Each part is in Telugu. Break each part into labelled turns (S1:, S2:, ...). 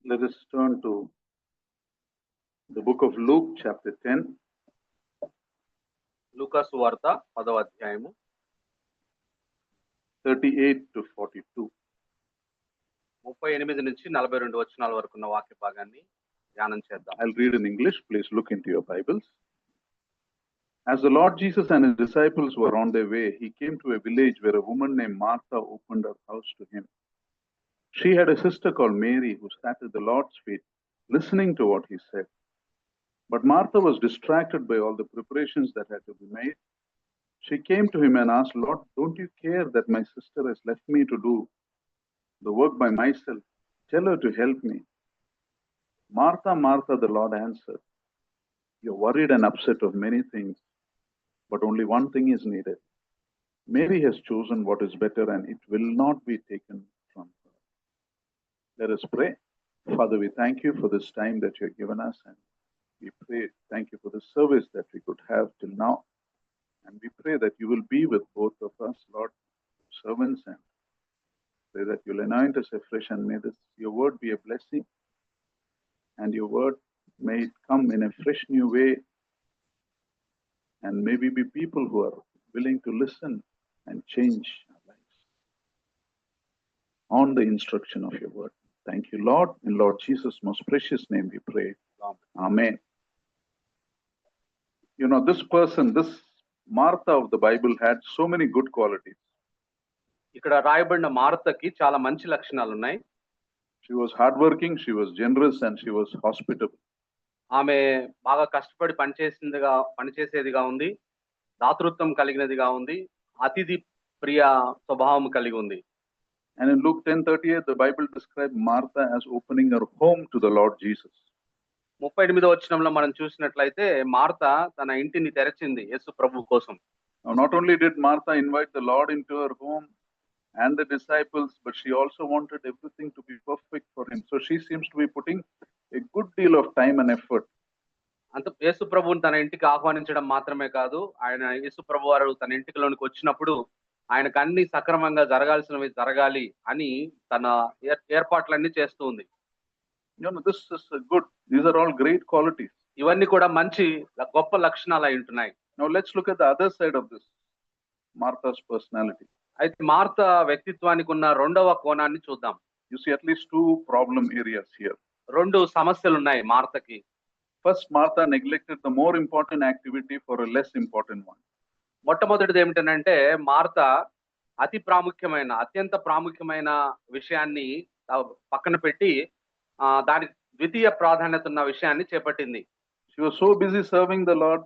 S1: Let us turn to the book of Luke, chapter 10.
S2: లూకా సువార్త 10వ అధ్యాయము
S1: 38 to 42.
S2: 38 నుంచి 42 వచనాల వరకు ఉన్న వాక్య భాగాన్ని ధ్యానం చేద్దాం.
S1: I'll read in English. Please look into your Bibles. As the Lord Jesus and his disciples were on their way, he came to a village where a woman named Martha opened her house to him. She had a sister called Mary who sat at the Lord's feet, listening to what he said. But Martha was distracted by all the preparations that had to be made. She came to him and asked, "Lord, don't you care that my sister has left me to do the work by myself? Tell her to help me." "Martha, Martha," the Lord answered, "you're worried and upset of many things, but only one thing is needed. Mary has chosen what is better, and it will not be taken from her." Let us pray. Father, we thank you for this time that you have given us, and we pray, thank you for the service that we could have till now. And we pray that you will be with both of us, Lord, servants, and pray that you'll anoint us afresh, and may this your word be a blessing, and your word may it come in a fresh new way, and may we be people who are willing to listen and change our lives on the instruction of your word. Thank you, Lord. In Lord Jesus' most precious name we pray. Amen. You know, this person, this Martha of the Bible had so many good qualities.
S2: ఇక్కడ రాయబడిన మార్తకి చాలా మంచి లక్షణాలు ఉన్నాయి.
S1: She was hardworking, she was generous, and she was hospitable.
S2: ఆమె బాగా కష్టపడి పనిచేసేదిగా ఉంది, దాతృత్వం కలిగినదిగా ఉంది, అతిథి ప్రియ స్వభావం కలిగి ఉంది.
S1: And in Luke 10:38, the Bible described Martha as opening her home to the Lord Jesus.
S2: 38వ వచనంలో మనం చూసినట్లయితే మార్త తన ఇంటిని తెరచింది యేసు ప్రభు కోసం.
S1: Now, not only did Martha invite the Lord into her home and the disciples, but she also wanted everything to be perfect for him. So she seems to be putting a good deal of time and effort.
S2: అంత యేసు ప్రభువుని తన ఇంటికి ఆహ్వానించడం మాత్రమే కాదు, ఆయన యేసు ప్రభు వారు తన ఇంటిలోనికి వచ్చినప్పుడు ఆయనకు అన్ని సక్రమంగా జరగాల్సినవి జరగాలి అని తన ఏర్పాట్లన్నీ చేస్తూ ఉంది.
S1: You know, this is good. These are all great qualities.
S2: ఇవన్నీ కూడా మంచి గొప్ప లక్షణాలు అయి ఉంటున్నాయి.
S1: Now let's look at the other side of this, Martha's personality.
S2: అయితే మార్త వ్యక్తిత్వానికి ఉన్న రెండవ కోణాన్ని చూద్దాం.
S1: You see at least two problem areas here.
S2: రెండు సమస్యలు ఉన్నాయి మార్తకి.
S1: First, Martha neglected the more important activity for a less important one.
S2: మొట్టమొదటిది ఏమిటంటే మార్త అత్యంత ప్రాముఖ్యమైన విషయాన్ని పక్కన పెట్టి దానికి ద్వితీయ ప్రాధాన్యత ఉన్న విషయాన్ని చేపట్టింది.
S1: She was so busy serving the Lord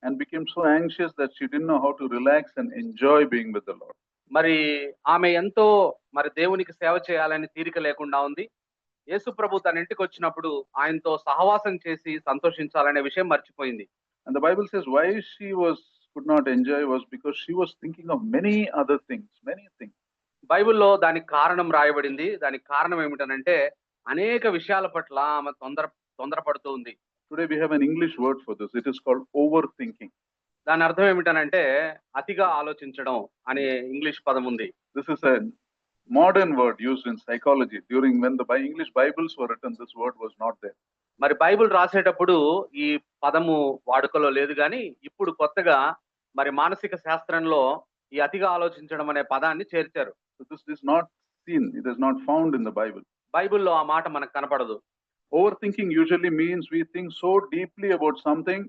S1: and became so anxious that she didn't know how to relax and enjoy being with the Lord.
S2: మరి ఆమె ఎంతో దేవునికి సేవ చేయాలని తీరిక లేకుండా ఉంది. యేసు ప్రభు తన ఇంటికి వచ్చినప్పుడు ఆయనతో సహవాసం చేసి సంతోషించాలనే విషయం మర్చిపోయింది.
S1: And the Bible says why she could not enjoy was because she was thinking of many other things, many things.
S2: బైబిల్లో దానికి కారణం రాయబడింది. దానికి కారణం ఏమిటనంటే అనేక విషయాల పట్ల ఆమె తొందరపడుతూ ఉంది.
S1: Today we have an English word for this. It is called overthinking.
S2: దాని అర్థం ఏమిటనంటే అతిగా ఆలోచించడం అనే ఇంగ్లీష్ పదం ఉంది.
S1: This is a modern word used in psychology. During when the English Bibles were written, this word was not there.
S2: మరి బైబిల్ రాసేటప్పుడు ఈ పదము వాడుకలో లేదు, కానీ ఇప్పుడు కొత్తగా మరి మానసిక శాస్త్రంలో ఈ అతిగా ఆలోచించడం అనే పదాన్ని చేర్చారు.
S1: So this is not seen. It is not found in the Bible.
S2: బైబిల్లో ఆ మాట మనకు కనపడదు.
S1: Overthinking usually means we think so deeply about something,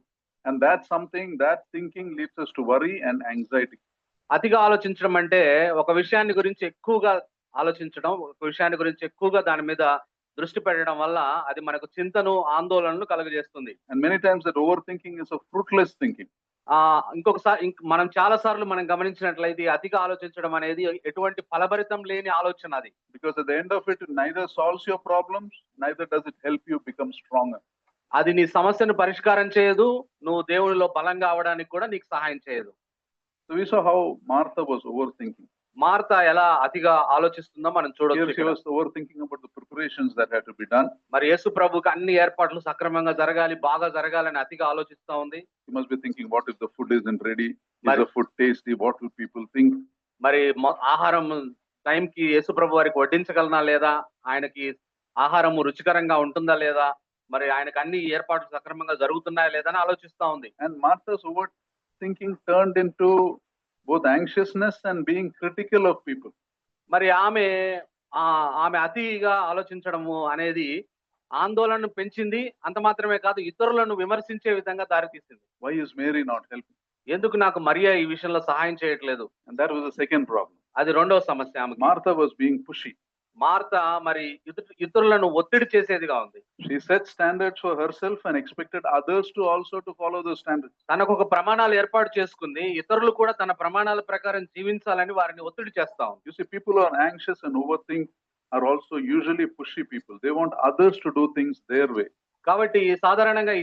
S1: and that thinking leads us to worry and anxiety.
S2: అతిగా ఆలోచించడం అంటే ఒక విషయాన్ని గురించి ఎక్కువగా ఆలోచించడం, ఒక విషయాన్ని గురించి ఎక్కువగా దాని మీద దృష్టి పెట్టడం వల్ల అది మనకు చింతను ఆందోళనలు కలుగజేస్తుంది.
S1: And many times that overthinking is a fruitless thinking.
S2: మనం చాలా సార్లు మనం గమనించినట్లయితే అతిగా ఆలోచించడం అనేది ఎటువంటి ఫలభరితం లేని ఆలోచన అది.
S1: Because at the end of it neither solves your problems, neither does it help you become stronger.
S2: అది నీ సమస్యను పరిష్కారం చేయదు, నువ్వు దేవునిలో బలంగా అవడానికి కూడా నీకు సహాయం చేయదు.
S1: So we saw how Martha was overthinking.
S2: Martha ఎలా అతిగా ఆలోచిస్తుందో మనం చూడొచ్చు.
S1: She was overthinking about the preparations that had to be done.
S2: మరి యేసు ప్రభుకి అన్ని ఏర్పాట్లు సక్రమంగా జరగాలి, బాగా జరగాలని అతిగా ఆలోచిస్తా ఉంది.
S1: She must be thinking, what if the food isn't ready? Is the food tasty? What will people think?
S2: మరి ఆహారం టైంకి యేసు ప్రభు వారికి వడ్డించగలనా లేదా, ఆయనకి ఆహారము రుచికరంగా ఉంటుందా లేదా, మరి ఆయనకు అన్ని ఏర్పాట్లు సక్రమంగా జరుగుతున్నాయా లేదా అని ఆలోచిస్తా ఉంది.
S1: And Martha's overthinking turned into both anxiousness and being critical of people.
S2: మరి ఆమె అతిగా ఆలోచించడము అనేది ఆందోళనను పెంచింది. అంత మాత్రమే కాదు, ఇతరులను విమర్శించే విధంగా దారితీసింది.
S1: Why is Mary not helping?
S2: ఎందుకు నాకు మరియా ఈ విషయంలో సహాయం చేయట్లేదు?
S1: And that was the second problem.
S2: అది రెండవ సమస్య ఆమెకి.
S1: Martha was being pushy.
S2: Martha మరి ఇతరులను ఒత్తిడి చేసేదిగా ఉంది.
S1: She set standards for herself and expected others to also to follow those standards.
S2: తనకు ఒక ప్రమాణాలు ఏర్పాటు చేసుకుంది, ఇతరులు కూడా తన ప్రమాణాల ప్రకారం జీవించాలని వారిని ఒత్తిడి చేస్తా ఉంది.
S1: You see, people who are anxious and overthink are also usually pushy people. They want others to do things their way.
S2: కాబట్టి సాధారణంగా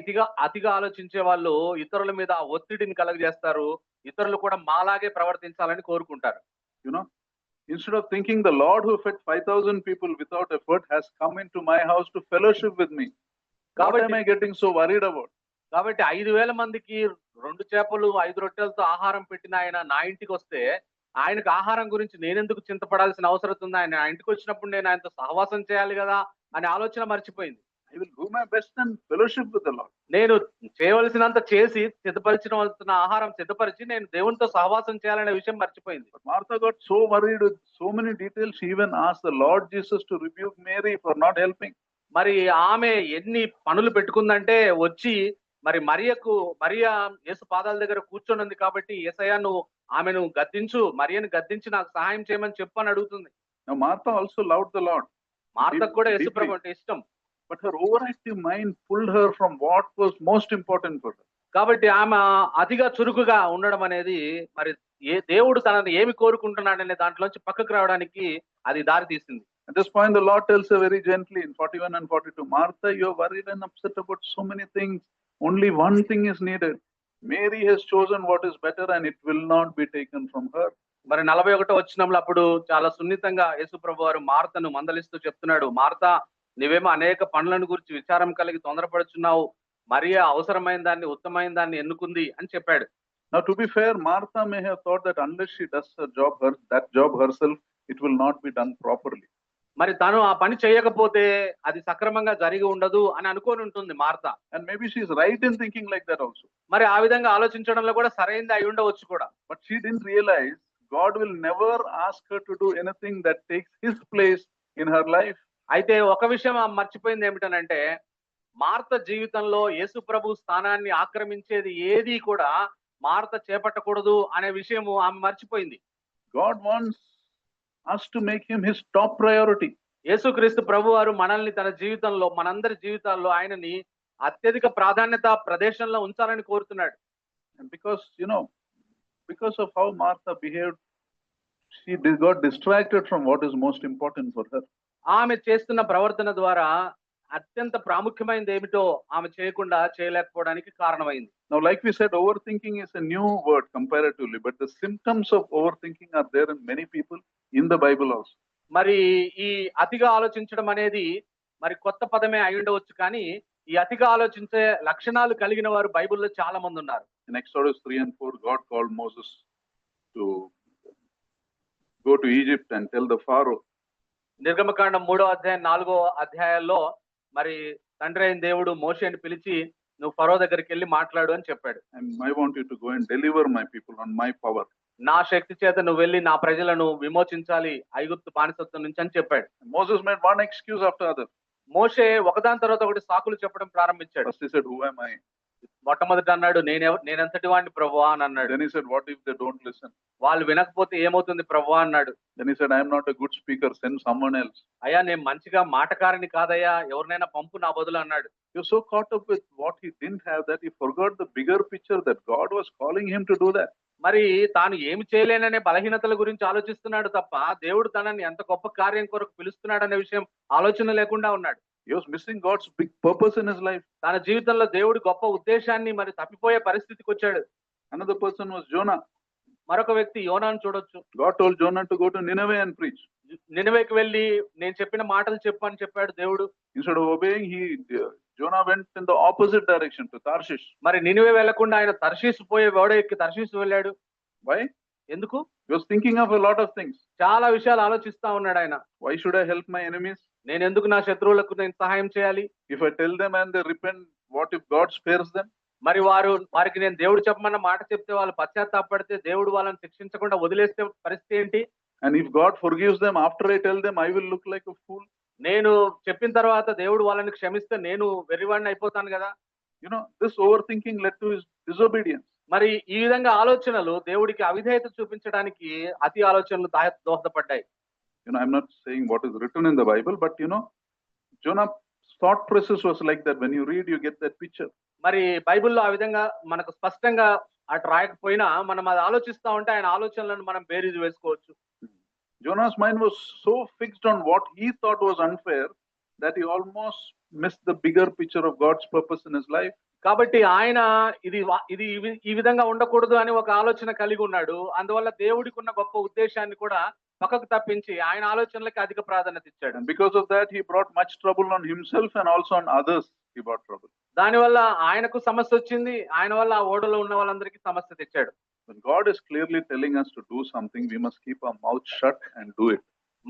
S2: అతిగా ఆలోచించే వాళ్ళు ఇతరుల మీద ఒత్తిడిని కలగజేస్తారు. ఇతరులు కూడా మాలాగే ప్రవర్తించాలని కోరుకుంటారు.
S1: You know, instead of thinking the Lord who fed 5,000 people without effort has come into my house to fellowship with me. What am I getting so worried about?
S2: కాబట్టి 5,000 మందికి 2 చేపలు 5 రొట్టెలతో ఆహారం పెట్టిన ఆయన నా ఇంటికి వస్తే ఆయనకు ఆహారం గురించి నేనెందుకు చింతపడాల్సిన అవసరం ఉంది? ఆయన ఇంటికి వచ్చినప్పుడు నేను ఆయనతో సహవాసం చేయాలి కదా అనే ఆలోచన మర్చిపోయింది.
S1: I will do my best and fellowship with the Lord.
S2: నేను చేయవలసినంత చేసి సిద్ధపరిచిన ఆహారం సిద్ధపరిచి నేను దేవునితో సహవాసం చేయాలనే విషయం మర్చిపోయింది.
S1: But Martha got so worried with so many details, she even asked the Lord Jesus to rebuke Mary for not helping.
S2: మరి ఆమె ఎన్ని పనులు పెట్టుకుందంటే వచ్చి మరి మరియా యేసు పాదాల దగ్గర కూర్చొని ఉంది కాబట్టి యేసయ్య నువ్వు ఆమెను గద్దించు, మరియను గద్దించి నాకు సహాయం చేయమని చెప్పు అని అడుగుతుంది.
S1: Now Martha also loved the Lord.
S2: మార్తకు కూడా యేసు ప్రభు అంటే ఇష్టం.
S1: But her overactive mind pulled her from what was most important for her.
S2: కాబట్టి ఆమె అతిగా చురుకుగా ఉండడం అనేది మరి దేవుడు తనని ఏమి కోరుకుంటున్నాడనే దాంట్లోంచి పక్కకు రావడానికి అది దారి తీసింది.
S1: At this point, the Lord tells her very gently in 41 and 42, Martha, you are worried and upset about so many things. Only one thing is needed. Mary has chosen what is better and it will not be taken from her.
S2: మరి 41వ వచనంలో అప్పుడు చాలా సున్నితంగా యేసు ప్రభు వారు మార్తను మందలిస్తూ చెప్తున్నాడు, మార్తా నీవేమో అనేక పనులను గురించి విచారం కలిగి తొందరపడుచున్నావు, మరియా అవసరమైన దాన్ని ఉత్తమమైన దాన్ని ఎన్నుకుంది అని చెప్పాడు.
S1: Now to be fair, Martha may have thought that unless she does that job herself, it will not be done properly.
S2: మరి తను ఆ పని చేయకపోతే అది సక్రమంగా జరిగి ఉండదు అని అనుకొని ఉంటుంది Martha.
S1: And maybe she is right in thinking like that also.
S2: మరి ఆ విధంగా ఆలోచించడంలో కూడా సరైనది అయి ఉండవచ్చు కూడా.
S1: But she didn't realize God will never ask her to do anything that takes his place in her life.
S2: అయితే ఒక విషయం మర్చిపోయింది ఏమిటనంటే మార్త జీవితంలో యేసు ప్రభు స్థానాన్ని ఆక్రమించేది ఏది కూడా మార్త చేపట్టకూడదు అనే విషయము ఆమె మర్చిపోయింది.
S1: God wants us to make him his top priority.
S2: యేసుక్రీస్తు ప్రభు వారు మనల్ని తన జీవితంలో మనందరి జీవితాల్లో ఆయనని అత్యధిక ప్రాధాన్యత ప్రదేశంలో ఉంచాలని కోరుతున్నాడు.
S1: And because of how Martha behaved, she got distracted from what is most important for her.
S2: ఆమె చేస్తున్న ప్రవర్తన ద్వారా అత్యంత ప్రాముఖ్యమైనది ఏమిటో ఆమె చేయలేకపోవడానికి కారణమైంది.
S1: Now, like we said, overthinking is a new word comparatively, but the symptoms of overthinking are there in many people in the Bible also.
S2: మరి ఈ అతిగా ఆలోచించడం అనేది మరి కొత్త పదమే అయి ఉండవచ్చు, కానీ ఈ అతిగా ఆలోచించే లక్షణాలు కలిగిన వారు బైబిల్లో చాలా మంది ఉన్నారు.
S1: In Exodus 3 and 4, God called Moses to go to Egypt and tell the Pharaoh.
S2: నిర్గమకాండం 3వ అధ్యాయం 4వ అధ్యాయాల్లో మరి తండ్రి అయిన దేవుడు మోషేని పిలిచి నువ్వు ఫరో దగ్గరికి వెళ్ళి మాట్లాడు అని చెప్పాడు.
S1: I want you to go and deliver my people on my power.
S2: నా శక్తి చేత నువ్వు వెళ్ళి నా ప్రజలను విమోచించాలి ఐగుప్తు బానిసత్వం నుంచి అని చెప్పాడు.
S1: Moses made one excuse after other.
S2: మోషే ఒకదాని తర్వాత ఒకటి సాకులు చెప్పడం ప్రారంభించాడు.
S1: First he said, who am I?
S2: మొట్టమొదటి అన్నాడు నేనెంతటి వాడిని ప్రభువా అని అన్నాడు.
S1: Then he said, what if they don't listen?
S2: వాళ్ళు వినకపోతే ఏమవుతుంది ప్రభువా అన్నాడు.
S1: Then he said, I am not a good speaker, send someone else.
S2: అయ్యా నేను మంచిగా మాటకారిని కాదయ్యా, ఎవరినైనా పంపు నా బదులు అన్నాడు.
S1: He was so caught up with what he didn't have that he forgot the bigger picture that God was calling him to do that.
S2: మరి తాను ఏమి చేయలేననే బలహీనతల గురించి ఆలోచిస్తున్నాడు తప్ప దేవుడు తనని ఎంత గొప్ప కార్యం కొరకు పిలుస్తున్నాడు అనే విషయం ఆలోచన లేకుండా ఉన్నాడు.
S1: He was missing God's big purpose in his life.
S2: తన జీవితంలో దేవుడి గొప్ప ఉద్దేశాన్ని మరి తప్పిపోయే పరిస్థితికి వచ్చాడు.
S1: Another person was Jonah.
S2: మరొక వ్యక్తి యోనాను చూడొచ్చు.
S1: God told Jonah to go to Nineveh and preach.
S2: నినవేకి వెళ్ళి నేను చెప్పిన మాటలు చెప్పు అని చెప్పాడు దేవుడు.
S1: Instead of obeying, Jonah went in the opposite direction to Tarshish.
S2: మరి నినవే వెళ్లకుండా ఆయన తర్షీసు పోయే ఓడ ఎక్కి తర్షీసు వెళ్ళాడు.
S1: Why?
S2: ఎందుకు?
S1: He was thinking of a lot of things.
S2: చాలా విషయాలు ఆలోచిస్తా ఉన్నాడు ఆయన.
S1: Why should I help my enemies?
S2: నేను ఎందుకు నా శత్రువులకు నేను సహాయం చేయాలి?
S1: If I tell them and they repent, what if God spares them?
S2: మరి వారికి నేను దేవుడు చెప్పమన్న మాట చెప్తే వాళ్ళు పశ్చాత్తాపడితే దేవుడు వాళ్ళని శిక్షించకుండా వదిలేస్తే పరిస్థితి ఏంటి?
S1: And if God forgives them after I tell them, I will look like a fool.
S2: నేను చెప్పిన తర్వాత దేవుడు వాళ్ళని క్షమిస్తే నేను వెర్రివాడిని అయిపోతాను కదా.
S1: This overthinking led to his disobedience.
S2: మరి ఈ విధంగా ఆలోచనలు దేవుడికి అవిధేయత చూపించడానికి అతి ఆలోచనలు దోహదపడ్డాయి.
S1: I'm not saying what is written in the Bible, but Jonah's thought process was like that. When you read, you get that picture.
S2: మరి బైబిల్లో ఆ విధంగా మనకు స్పష్టంగా అటు రాయకపోయినా మనం అది ఆలోచిస్తా ఉంటే ఆయన ఆలోచనలను మనం బేరీజు వేసుకోవచ్చు.
S1: Jonah's mind was so fixed on what he thought was unfair that he almost missed the bigger picture of God's purpose in his life.
S2: కాబట్టి ఆయన ఇది ఈ విధంగా ఉండకూడదు అని ఒక ఆలోచన కలిగి ఉన్నాడు. అందువల్ల దేవుడికి ఉన్న గొప్ప ఉద్దేశాన్ని కూడా పక్కకు తప్పించి ఆయన ఆలోచనలకి అధిక ప్రాధాన్యత ఇచ్చాడు.
S1: And because of that, he brought much trouble on himself and also on others. He brought trouble.
S2: దానివల్ల ఆయనకు సమస్య వచ్చింది, ఆయన వల్ల ఆ ఓడలో ఉన్న వాళ్ళందరికీ సమస్య తెచ్చాడు.
S1: When God is clearly telling us to do something, we must keep our mouth shut and do it.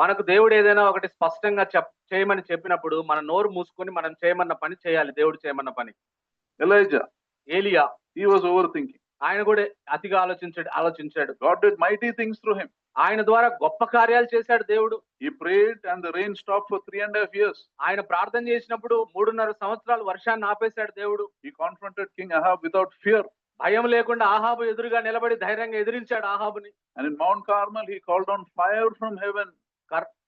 S2: మనకు దేవుడు ఏదైనా ఒకటి స్పష్టంగా చేయమని చెప్పినప్పుడు మన నోరు మూసుకొని మనం చేయమన్న పని చేయాలి. దేవుడు చేయమన్న పని.
S1: Elia, he was overthinking.
S2: ఆయన కూడా అతిగా ఆలోచించాడు.
S1: God did mighty things through him.
S2: ఆయన ద్వారా గొప్ప కార్యాలు చేశాడు దేవుడు.
S1: He prayed and the rain stopped for 3.5 years.
S2: ఆయన ప్రార్థన చేసినప్పుడు 3.5 సంవత్సరాలు వర్షాన్ని ఆపేశాడు దేవుడు.
S1: He confronted King Ahab without fear.
S2: భయం లేకుండా ఆహాబు ఎదురుగా నిలబడి ధైర్యంగా ఎదిరించాడు ఆహాబుని.
S1: And in Mount Carmel, he called on fire from heaven.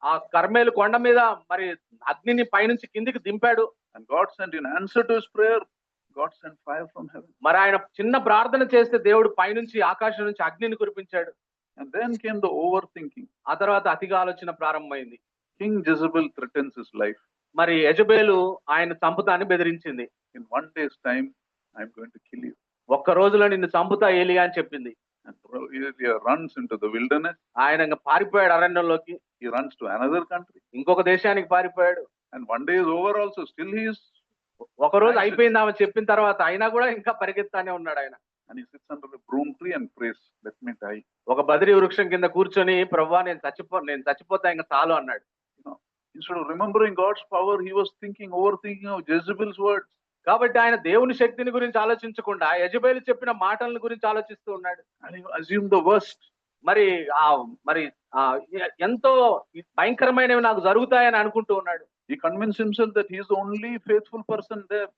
S2: ఆ కర్మేలు కొండ మీద మరి అగ్నిని పైనుంచి కిందికి దింపాడు.
S1: And God sent in answer to his prayer, God sent fire from heaven.
S2: మరి ఆయన చిన్న ప్రార్థన చేస్తే దేవుడు పైనుంచి ఆకాశం నుంచి అగ్నిని కురిపించాడు.
S1: And then came the overthinking.
S2: ఆ తర్వాత అతిగా ఆలోచన ప్రారంభమైంది.
S1: King Jezebel threatens his life.
S2: మరి యెజబెలు ఆయన చంపుతాని బెదిరించింది.
S1: In one day's time, I'm going to kill you.
S2: ఒక్క రోజులో నిన్ను చంపుతా ఏలియా అని చెప్పింది.
S1: And Elia runs into the wilderness.
S2: ఆయన పారిపోయాడు అరణ్యంలోకి.
S1: He runs to another country.
S2: ఇంకొక దేశానికి పారిపోయాడు.
S1: And one day is over also. Still he is.
S2: ఒక రోజు అయిపోయింది ఆమె చెప్పిన తర్వాత అయినా కూడా ఇంకా పరిగెత్తానే ఉన్నాడు ఆయన.
S1: And he sits under a broom tree and prays, let me die.
S2: ఒక బద్రి వృక్షం కింద కూర్చొని ప్రభువా నేను చచ్చిపోతా ఇంకా చాలు అన్నాడు.
S1: Instead of remembering God's power, he was overthinking of Jezebel's words.
S2: కాబట్టి ఆయన దేవుని శక్తిని గురించి ఆలోచించకుండా యెజబెలు చెప్పిన మాటల గురించి ఆలోచిస్తూ ఉన్నాడు.
S1: And he assumed the worst.
S2: మరి ఎంతో భయంకరమైనవి నాకు జరుగుతాయని అనుకుంటూ ఉన్నాడు.
S1: He convinced himself that he is the only faithful person there.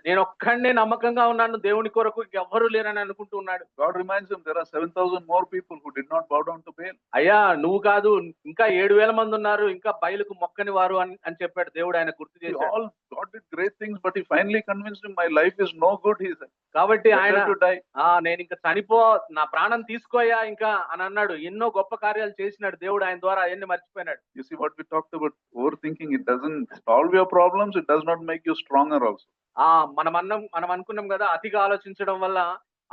S2: నేను ఒక్కడే నమ్మకంగా ఉన్నాను దేవుని కొరకు ఎవ్వరూ లేరని అనుకుంటూ ఉన్నాడు.
S1: God reminds him there are 7,000 more people who did not bow down to Baal.
S2: అయ్యా నువ్వు కాదు ఇంకా 7,000 మంది ఉన్నారు ఇంకా బయలుకు మొక్కని వారు అని చెప్పాడు దేవుడు ఆయన గుర్తు చేశాడు.
S1: God did great things, but he finally convinced him, my life is no good, he said.
S2: కాబట్టి ఆయన నేను ఇంకా నా ప్రాణం తీసుకోయా ఇంకా అని అన్నాడు. ఎన్నో గొప్ప కార్యాలు చేసినాడు దేవుడు ఆయన ద్వారా, అవన్నీ మర్చిపోయినాడు.
S1: You see what we talked about overthinking, it doesn't solve your problems, it does not make you stronger also.
S2: మనం అనుకున్నాం కదా అతిగా ఆలోచించడం వల్ల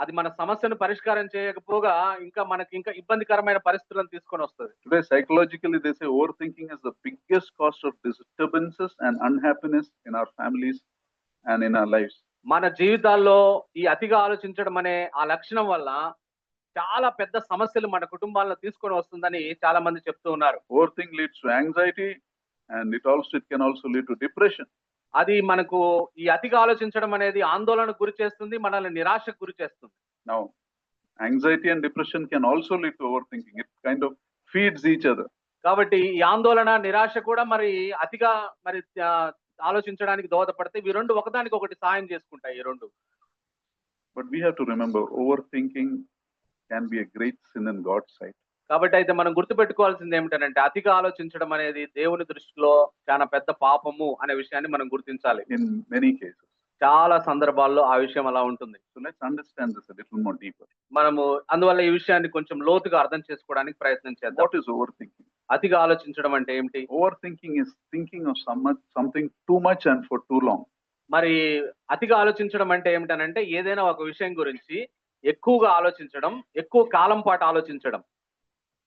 S2: అది మన సమస్యను పరిష్కారం చేయకపోగా ఇంకా మనకి ఇంకా ఇబ్బందికరమైన పరిస్థితులను తీసుకొని వస్తుంది.
S1: Today psychologically they say overthinking is the biggest cause of disturbances and unhappiness in our families and in our lives.
S2: మన జీవితాల్లో ఈ అతిగా ఆలోచించడం అనే ఆ లక్షణం వల్ల చాలా పెద్ద సమస్యలు మన కుటుంబాల్లో తీసుకొని వస్తుందని చాలా మంది చెప్తూ ఉన్నారు.
S1: Overthink leads to anxiety and it can also lead to depression.
S2: అది మనకు ఈ అతిగా ఆలోచించడం అనేది ఆందోళనకు గురి చేస్తుంది, మనల్ని నిరాశకు గురి చేస్తుంది.
S1: Now anxiety and depression can also lead to overthinking. It kind of feeds each other.
S2: కాబట్టి ఈ ఆందోళన నిరాశ కూడా మరి అతిగా మరి ఆలోచించడానికి దోహదపడితే ఈ రెండు ఒకదానికి ఒకటి సాయం చేసుకుంటాయి ఈ రెండు.
S1: But we have to remember overthinking can be a great sin in God's sight.
S2: కాబట్టి అయితే మనం గుర్తుపెట్టుకోవాల్సింది ఏమిటంటే అతిగా ఆలోచించడం అనేది దేవుని దృష్టిలో చాలా పెద్ద పాపము అనే విషయాన్ని మనం గుర్తించాలి.
S1: In many cases.
S2: చాలా సందర్భాల్లో ఆ విషయం అలా ఉంటుంది.
S1: So let's understand this a little more deeper.
S2: మనము అందువల్ల ఈ విషయాన్ని కొంచెం లోతుగా అర్థం చేసుకోవడానికి ప్రయత్నం చేద్దాం.
S1: What is overthinking?
S2: అతిగా ఆలోచించడం అంటే ఏమిటి?
S1: Overthinking is thinking of something too much and for too long.
S2: మరి అతిగా ఆలోచించడం అంటే ఏమిటనంటే ఏదైనా ఒక విషయం గురించి ఎక్కువగా ఆలోచించడం, ఎక్కువ కాలం పాటు ఆలోచించడం.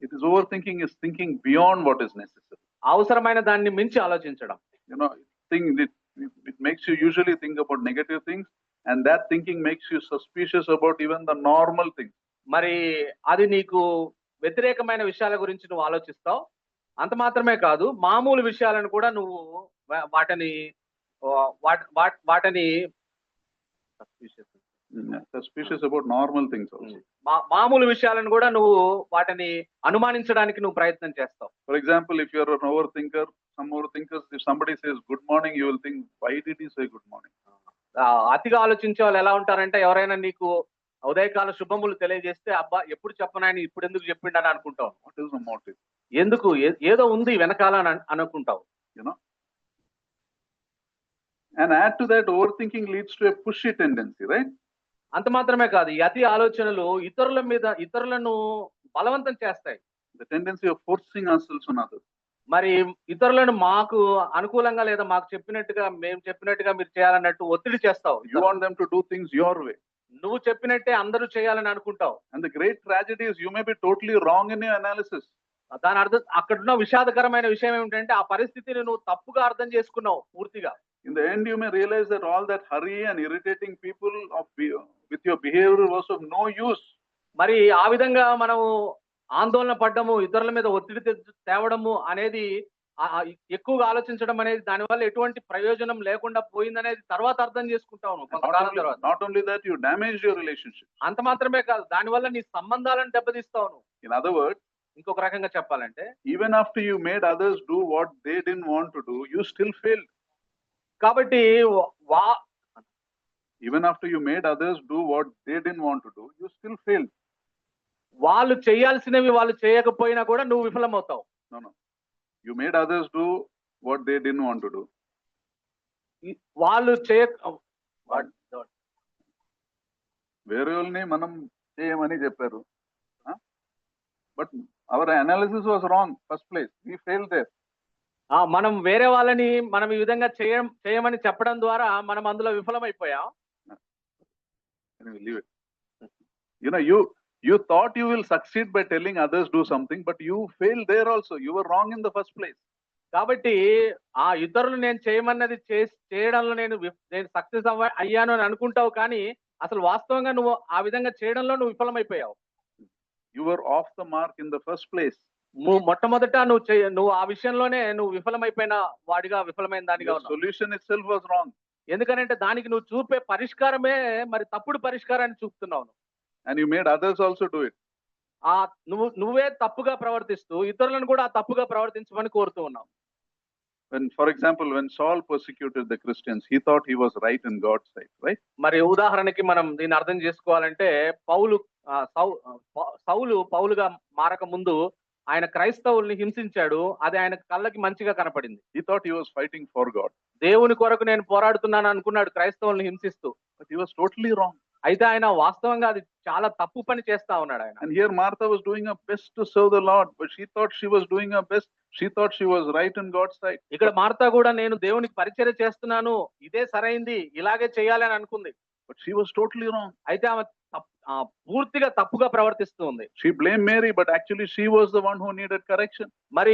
S1: It is overthinking is thinking beyond what is necessary.
S2: అవసరమైన దాన్ని మించి ఆలోచించడం.
S1: It makes you usually think about negative things, and that thinking makes you suspicious about even the normal things.
S2: మరి అది నీకు వ్యతిరేకమైన విషయాల గురించి నువ్వు ఆలోచిస్తావు. అంత మాత్రమే కాదు, మామూలు విషయాలను కూడా నువ్వు వాటిని వాటిని
S1: suspicious about normal things also.
S2: మామూలు విషయాలను కూడా నువ్వు వాటిని అనుమానించడానికి నువ్వు ప్రయత్నం చేస్తావు.
S1: For example, if you are an overthinker, some overthinkers, if somebody says good morning, you will think, why did he say good morning?
S2: అతిగా ఆలోచించే వాళ్ళు ఎలా ఉంటారంటే, ఎవరైనా నీకు ఉదయకాల శుభములు తెలియజేస్తే, అబ్బా ఎప్పుడు చెప్పనాయని ఇప్పుడు ఎందుకు చెప్పిండని అనుకుంటావు.
S1: What is the motive?
S2: ఎందుకు, ఏదో ఉంది వెనకాల అనుకుంటావు.
S1: You know. And add to that, overthinking leads to a pushy tendency, right?
S2: అంత మాత్రమే కాదు, ఈ అతి ఆలోచనలు ఇతరులను బలవంతం చేస్తాయి.
S1: The tendency of forcing ourselves on others.
S2: మరి ఇతరులను మాకు అనుకూలంగా లేదా మాకు మేము చెప్పినట్టుగా మీరు చేయాలన్నట్టు ఒత్తిడి చేస్తావు.
S1: You want them to do things your way.
S2: నువ్వు చెప్పినట్టే అందరూ చేయాలని అనుకుంటావు.
S1: And the great tragedy is you may be totally wrong in your analysis.
S2: దాని అర్థం, అక్కడున్న విషాదకరమైన విషయం ఏమిటంటే, ఆ పరిస్థితిని నువ్వు తప్పుగా అర్థం చేసుకున్నావు పూర్తిగా.
S1: In the end, you may realize that all that hurry and irritating people with your behavior was of no use.
S2: మరి ఆ విధంగా మనము ఆందోళన పడ్డము, ఇతరుల మీద ఒత్తిడి తేవడము అనేది, ఎక్కువగా ఆలోచించడం అనేది, దానివల్ల ఎటువంటి ప్రయోజనం లేకుండా పోయిందనేది తర్వాత అర్థం చేసుకుంటావు కొంతకాలం తర్వాత.
S1: Not only that, you damage your relationship.
S2: అంత మాత్రమే కాదు, దానివల్ల నీ సంబంధాలను దెబ్బతీస్తావు.
S1: In other words,
S2: ఇంకొక రకంగా చెప్పాలంటే,
S1: even after you made others do what they didn't want to do, you still failed.
S2: కాబట్టి
S1: even after you made others do what they didn't want to do, you still failed.
S2: వాళ్ళు చేయాల్సినవి వాళ్ళు చేయకపోయినా కూడా నువ్వు విఫలమవుతావు.
S1: No. You made others do what they didn't want to do.
S2: వాళ్ళు
S1: వేరే వాళ్ళని మనం చేయమని చెప్పారు. But our analysis was wrong first place. We failed there.
S2: మనం వేరే వాళ్ళని మనం ఈ విధంగా చేయమని చెప్పడం ద్వారా మనం అందులో విఫలమైపోయాం.
S1: Leave it. You know, you thought you will succeed by telling others do something, but you failed there also. You were wrong in the first place.
S2: కాబట్టి ఆ ఇతరులు నేను చేయమన్నది చేయడంలో నేను సక్సెస్ అయ్యాను అని అనుకుంటావు, కానీ అసలు వాస్తవంగా నువ్వు ఆ విధంగా చేయడంలో నువ్వు విఫలమైపోయావు.
S1: You were off the mark in the first place.
S2: మొట్టమొదట నువ్వు ఆ విషయంలోనే నువ్వు విఫలమైన దానిగా ఉన్నావు.
S1: Solution itself was wrong.
S2: ఎందుకంటే దానికి నువ్వు చూపే పరిష్కారమే మరి తప్పుడు పరిష్కారాన్ని చూపుతున్నావు.
S1: And you made others also do it.
S2: నువ్వే తప్పుగా ప్రవర్తిస్తూ ఇతరులను కూడా తప్పుగా ప్రవర్తించమని కోరుతూ ఉన్నావు.
S1: For example, when Saul persecuted the Christians, he thought he was right in God's sight, right?
S2: మరి ఉదాహరణకి మనం దీన్ని అర్థం చేసుకోవాలంటే, పౌలుగా మారక ముందు ఆయన క్రైస్తవుల్ని హింసించాడు. అది ఆయన కళ్ళకి మంచిగా కనపడింది.
S1: He thought he was fighting for God.
S2: దేవుని కొరకు నేను పోరాడుతున్నాను అనుకున్నాడు క్రైస్తవుల్ని హింసిస్తూ.
S1: But he was totally wrong.
S2: అయితే ఆయన వాస్తవంగా అది చాలా తప్పు పని చేస్తా ఉన్నాడు ఆయన.
S1: And here Martha was doing her best to serve the Lord, but she thought she was doing her best. She thought she was right in God's sight.
S2: ఇక్కడ మార్తా కూడా నేను దేవునికి పరిచర్య చేస్తున్నాను, ఇదే సరైంది, ఇలాగే చేయాలి అని అనుకుంది.
S1: But she was totally wrong.
S2: అయితే ఆమె పూర్తిగా తప్పుగా ప్రవర్తిస్తూ ఉంది.
S1: She blamed Mary, but actually she was the one who needed correction.
S2: మరి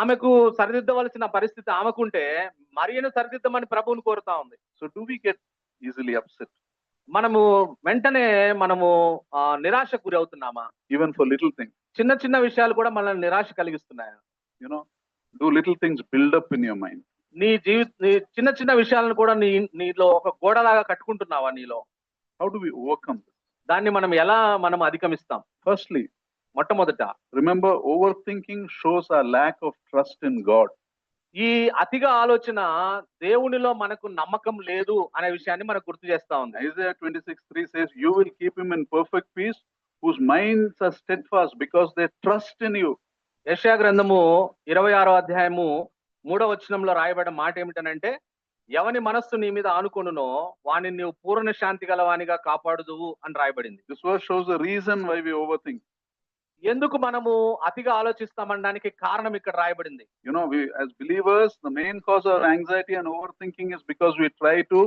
S2: ఆమెకు సరిదిద్దవలసిన పరిస్థితి ఆమెకుంటే మరియను సరిదిద్దమని ప్రభువుని కోరుతా ఉంది.
S1: So do we get easily upset?
S2: వెంటనే నిరాశకు గురి అవుతున్నామా?
S1: Even for little things.
S2: చిన్న విషయాలు కూడా మనల్ని నిరాశ కలిగిస్తున్నాయా?
S1: You know, do little things build up in your mind?
S2: నీ చిన్న విషయాలను కూడా నీలో ఒక గోడలాగా కట్టుకుంటున్నావా నీలో?
S1: How do we overcome this?
S2: దాన్ని మనం అధిగమిస్తాం?
S1: Firstly,
S2: మొట్టమొదట
S1: remember, overthinking shows a lack of trust in God.
S2: ఈ అతిగా ఆలోచన దేవునిలో మనకు నమ్మకం లేదు అనే విషయాన్ని మనకు గుర్తు చేస్తా ఉంది.
S1: Isaiah 26:3 says, you will keep him in perfect peace whose minds are steadfast because they trust in you.
S2: యెషయా గ్రంథము 26వ అధ్యాయము 3వ వచనంలో రాయబడిన మాట ఏమిటనంటే, ఎవని మనస్సు నీ మీద ఆనుకొనునో వానిని నీవు పూర్ణ శాంతి గలవానిగా కాపాడుదువు అని రాయబడింది.
S1: This verse shows the reason why we overthink.
S2: ఎందుకు మనము అతిగా ఆలోచిస్తామనడానికి కారణం ఇక్కడ రాయబడింది.
S1: You know, we as believers, the main cause of anxiety and overthinking is because we try to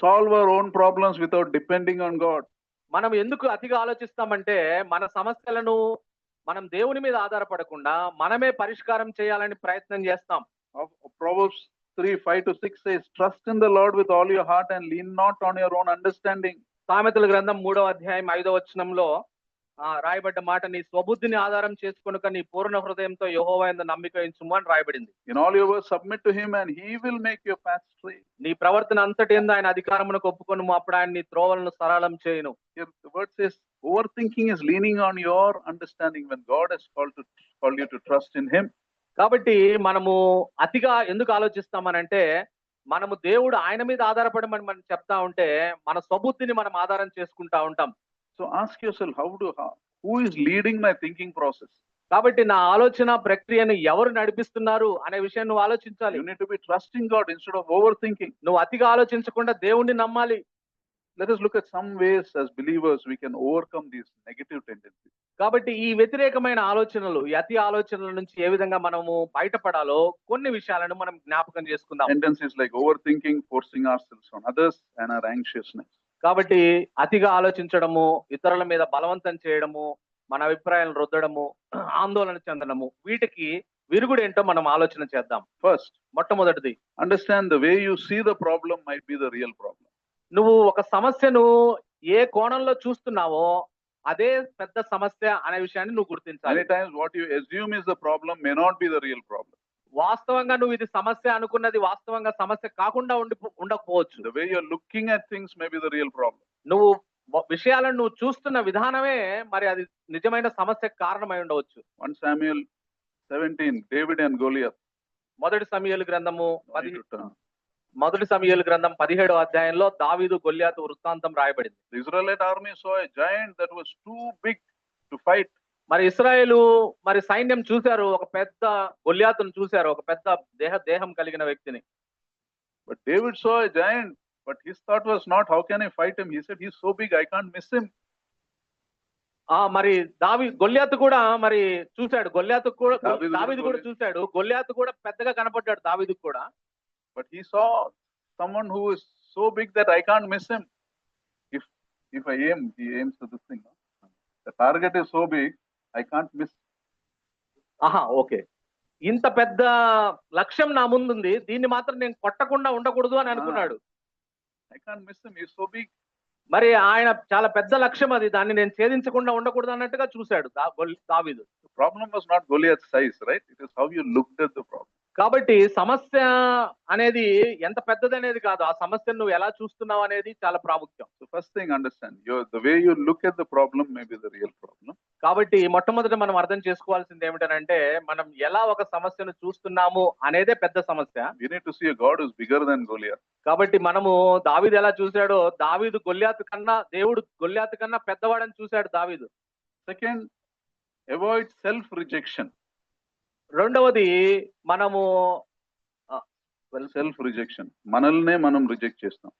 S1: solve our own problems without depending on God.
S2: మనం ఎందుకు అతిగా ఆలోచిస్తామంటే, మన సమస్యలను మనం దేవుని మీద ఆధారపడకుండా మనమే పరిష్కారం చేయాలని ప్రయత్నం చేస్తాం.
S1: Proverbs 3:5-6 says, trust in the Lord with all your heart and lean not on your own understanding.
S2: సామెతల గ్రంథం 3వ అధ్యాయం 5వ వచనంలో రాయబడ్డ మాట, నీ స్వబుద్ధిని ఆధారం చేసుకొనుక నీ పూర్ణ హృదయంతో యెహోవా యందు నమ్మిక ఉంచుము అని రాయబడింది.
S1: In all your ways submit to him and he will make your path straight.
S2: నీ ప్రవర్తన అంతటి యందు ఆయన అధికారమునకు ఒప్పుకొనుము, అప్పుడు ఆయన నీ త్రోవలను సరళం చేయును.
S1: Here the word says overthinking is leaning on your understanding when God has called you to trust in him.
S2: కాబట్టి మనము అతిగా ఎందుకు ఆలోచిస్తామనంటే, మనము దేవుడు ఆయన మీద ఆధారపడమని మనం చెప్తా ఉంటే మన స్వబుద్ధిని మనం ఆధారం చేసుకుంటా ఉంటాం.
S1: So ask yourself, who is leading my thinking process?
S2: కాబట్టి నా ఆలోచన ప్రక్రియను ఎవరు నడిపిస్తున్నారు అనే విషయం నువ్వు ఆలోచించాలి.
S1: You need to be trusting God instead of overthinking.
S2: నువ్వు అతిగా ఆలోచించకుండా దేవుణ్ణి నమ్మాలి.
S1: Let us look at some ways as believers we can overcome these negative tendencies.
S2: కాబట్టి ఈ వ్యతిరేకమైన ఆలోచనలు, ఈ అతి ఆలోచనల నుంచి ఏ విధంగా మనము బయటపడాలో కొన్ని విషయాలను మనం జ్ఞాపకం చేసుకుందాం.
S1: Tendencies like overthinking, forcing ourselves on others, and our anxiousness.
S2: కాబట్టి అతిగా ఆలోచించడము, ఇతరుల మీద బలవంతం చేయడము, మన అభిప్రాయాలను రుద్దడము, ఆందోళన చెందడము, వీటికి విరుగుడు ఏంటో మనం ఆలోచన చేద్దాం.
S1: First,
S2: మొట్టమొదటిది,
S1: understand the way you see the problem might be the real problem.
S2: నువ్వు ఒక సమస్యను ఏ కోణంలో చూస్తున్నావో అదే పెద్ద సమస్య అనే విషయాన్ని నువ్వు గుర్తించాలి.
S1: Many times what you assume is the problem may not be the real problem.
S2: వాస్తవంగా నువ్వు ఇది సమస్య అనుకున్నది వాస్తవంగా సమస్య కాకుండా ఉండకపోవచ్చు.
S1: The way you're looking at things may be the real problem.
S2: నువ్వు విషయాలను నువ్వు చూస్తున్న విధానమే మరి అది నిజమైన సమస్యకు కారణమై ఉండవచ్చు.
S1: 1 Samuel 17, David and Goliath.
S2: మొదటి సమూయేలు గ్రంథం 17వ అధ్యాయంలో దావీదు గొల్యాతు వృత్తాంతం రాయబడింది.
S1: The Israelite army saw a giant that was too big to fight.
S2: మరి ఇశ్రాయేలు మరి సైన్యం చూశారు, ఒక పెద్ద గొల్యాతును చూశారు, ఒక పెద్ద దేహం కలిగిన వ్యక్తిని.
S1: But David saw a giant, but his thought was not how can I fight him? He said he's so big I can't miss him.
S2: మరి గొల్యాతు కూడా మరి చూశాడు, దావీదు కూడా చూశాడు, గొల్యాతు కూడా పెద్దగా కనపడ్డాడు దావీదుకు కూడా.
S1: But he saw someone who is so big that I can't miss him. If I aim, he aims to this thing. The target is so big, I can't miss.
S2: Okay, ఇంత పెద్ద లక్ష్యం నా ముందుంది, దీన్ని మాత్రం నేను కొట్టకుండా ఉండకూడదు అని అనుకున్నాడు.
S1: I can't miss him, he's so big.
S2: మరి ఆయన చాలా పెద్ద లక్ష్యం అది, దాన్ని నేను ఛేదించకుండా ఉండకూడదు అన్నట్టుగా చూశాడు దావీదు.
S1: The problem was not Goliath's size, right? It is how you looked at the problem.
S2: కాబట్టి సమస్య అనేది ఎంత పెద్దది అనేది కాదు, ఆ సమస్యను నువ్వు ఎలా చూస్తున్నావు అనేది చాలా ప్రాముఖ్యం.
S1: So first thing, understand, the way you look at the problem may be the real problem.
S2: కాబట్టి మొట్టమొదట మనం అర్థం చేసుకోవాల్సింది ఏమిటంటే, మనం ఎలా ఒక సమస్యను చూస్తున్నాము అనేదే పెద్ద సమస్య.
S1: We need to see a God who's bigger than Goliath.
S2: కాబట్టి మనము దావీదు ఎలా చూశాడో, దావీదు దేవుడు గొల్యాతు కన్నా పెద్దవాడని చూశాడు దావీదు.
S1: Second, avoid self-rejection.
S2: రెండవది, మనము
S1: సెల్ఫ్ రిజెక్షన్, మనల్నే మనం రిజెక్ట్ చేస్తాం,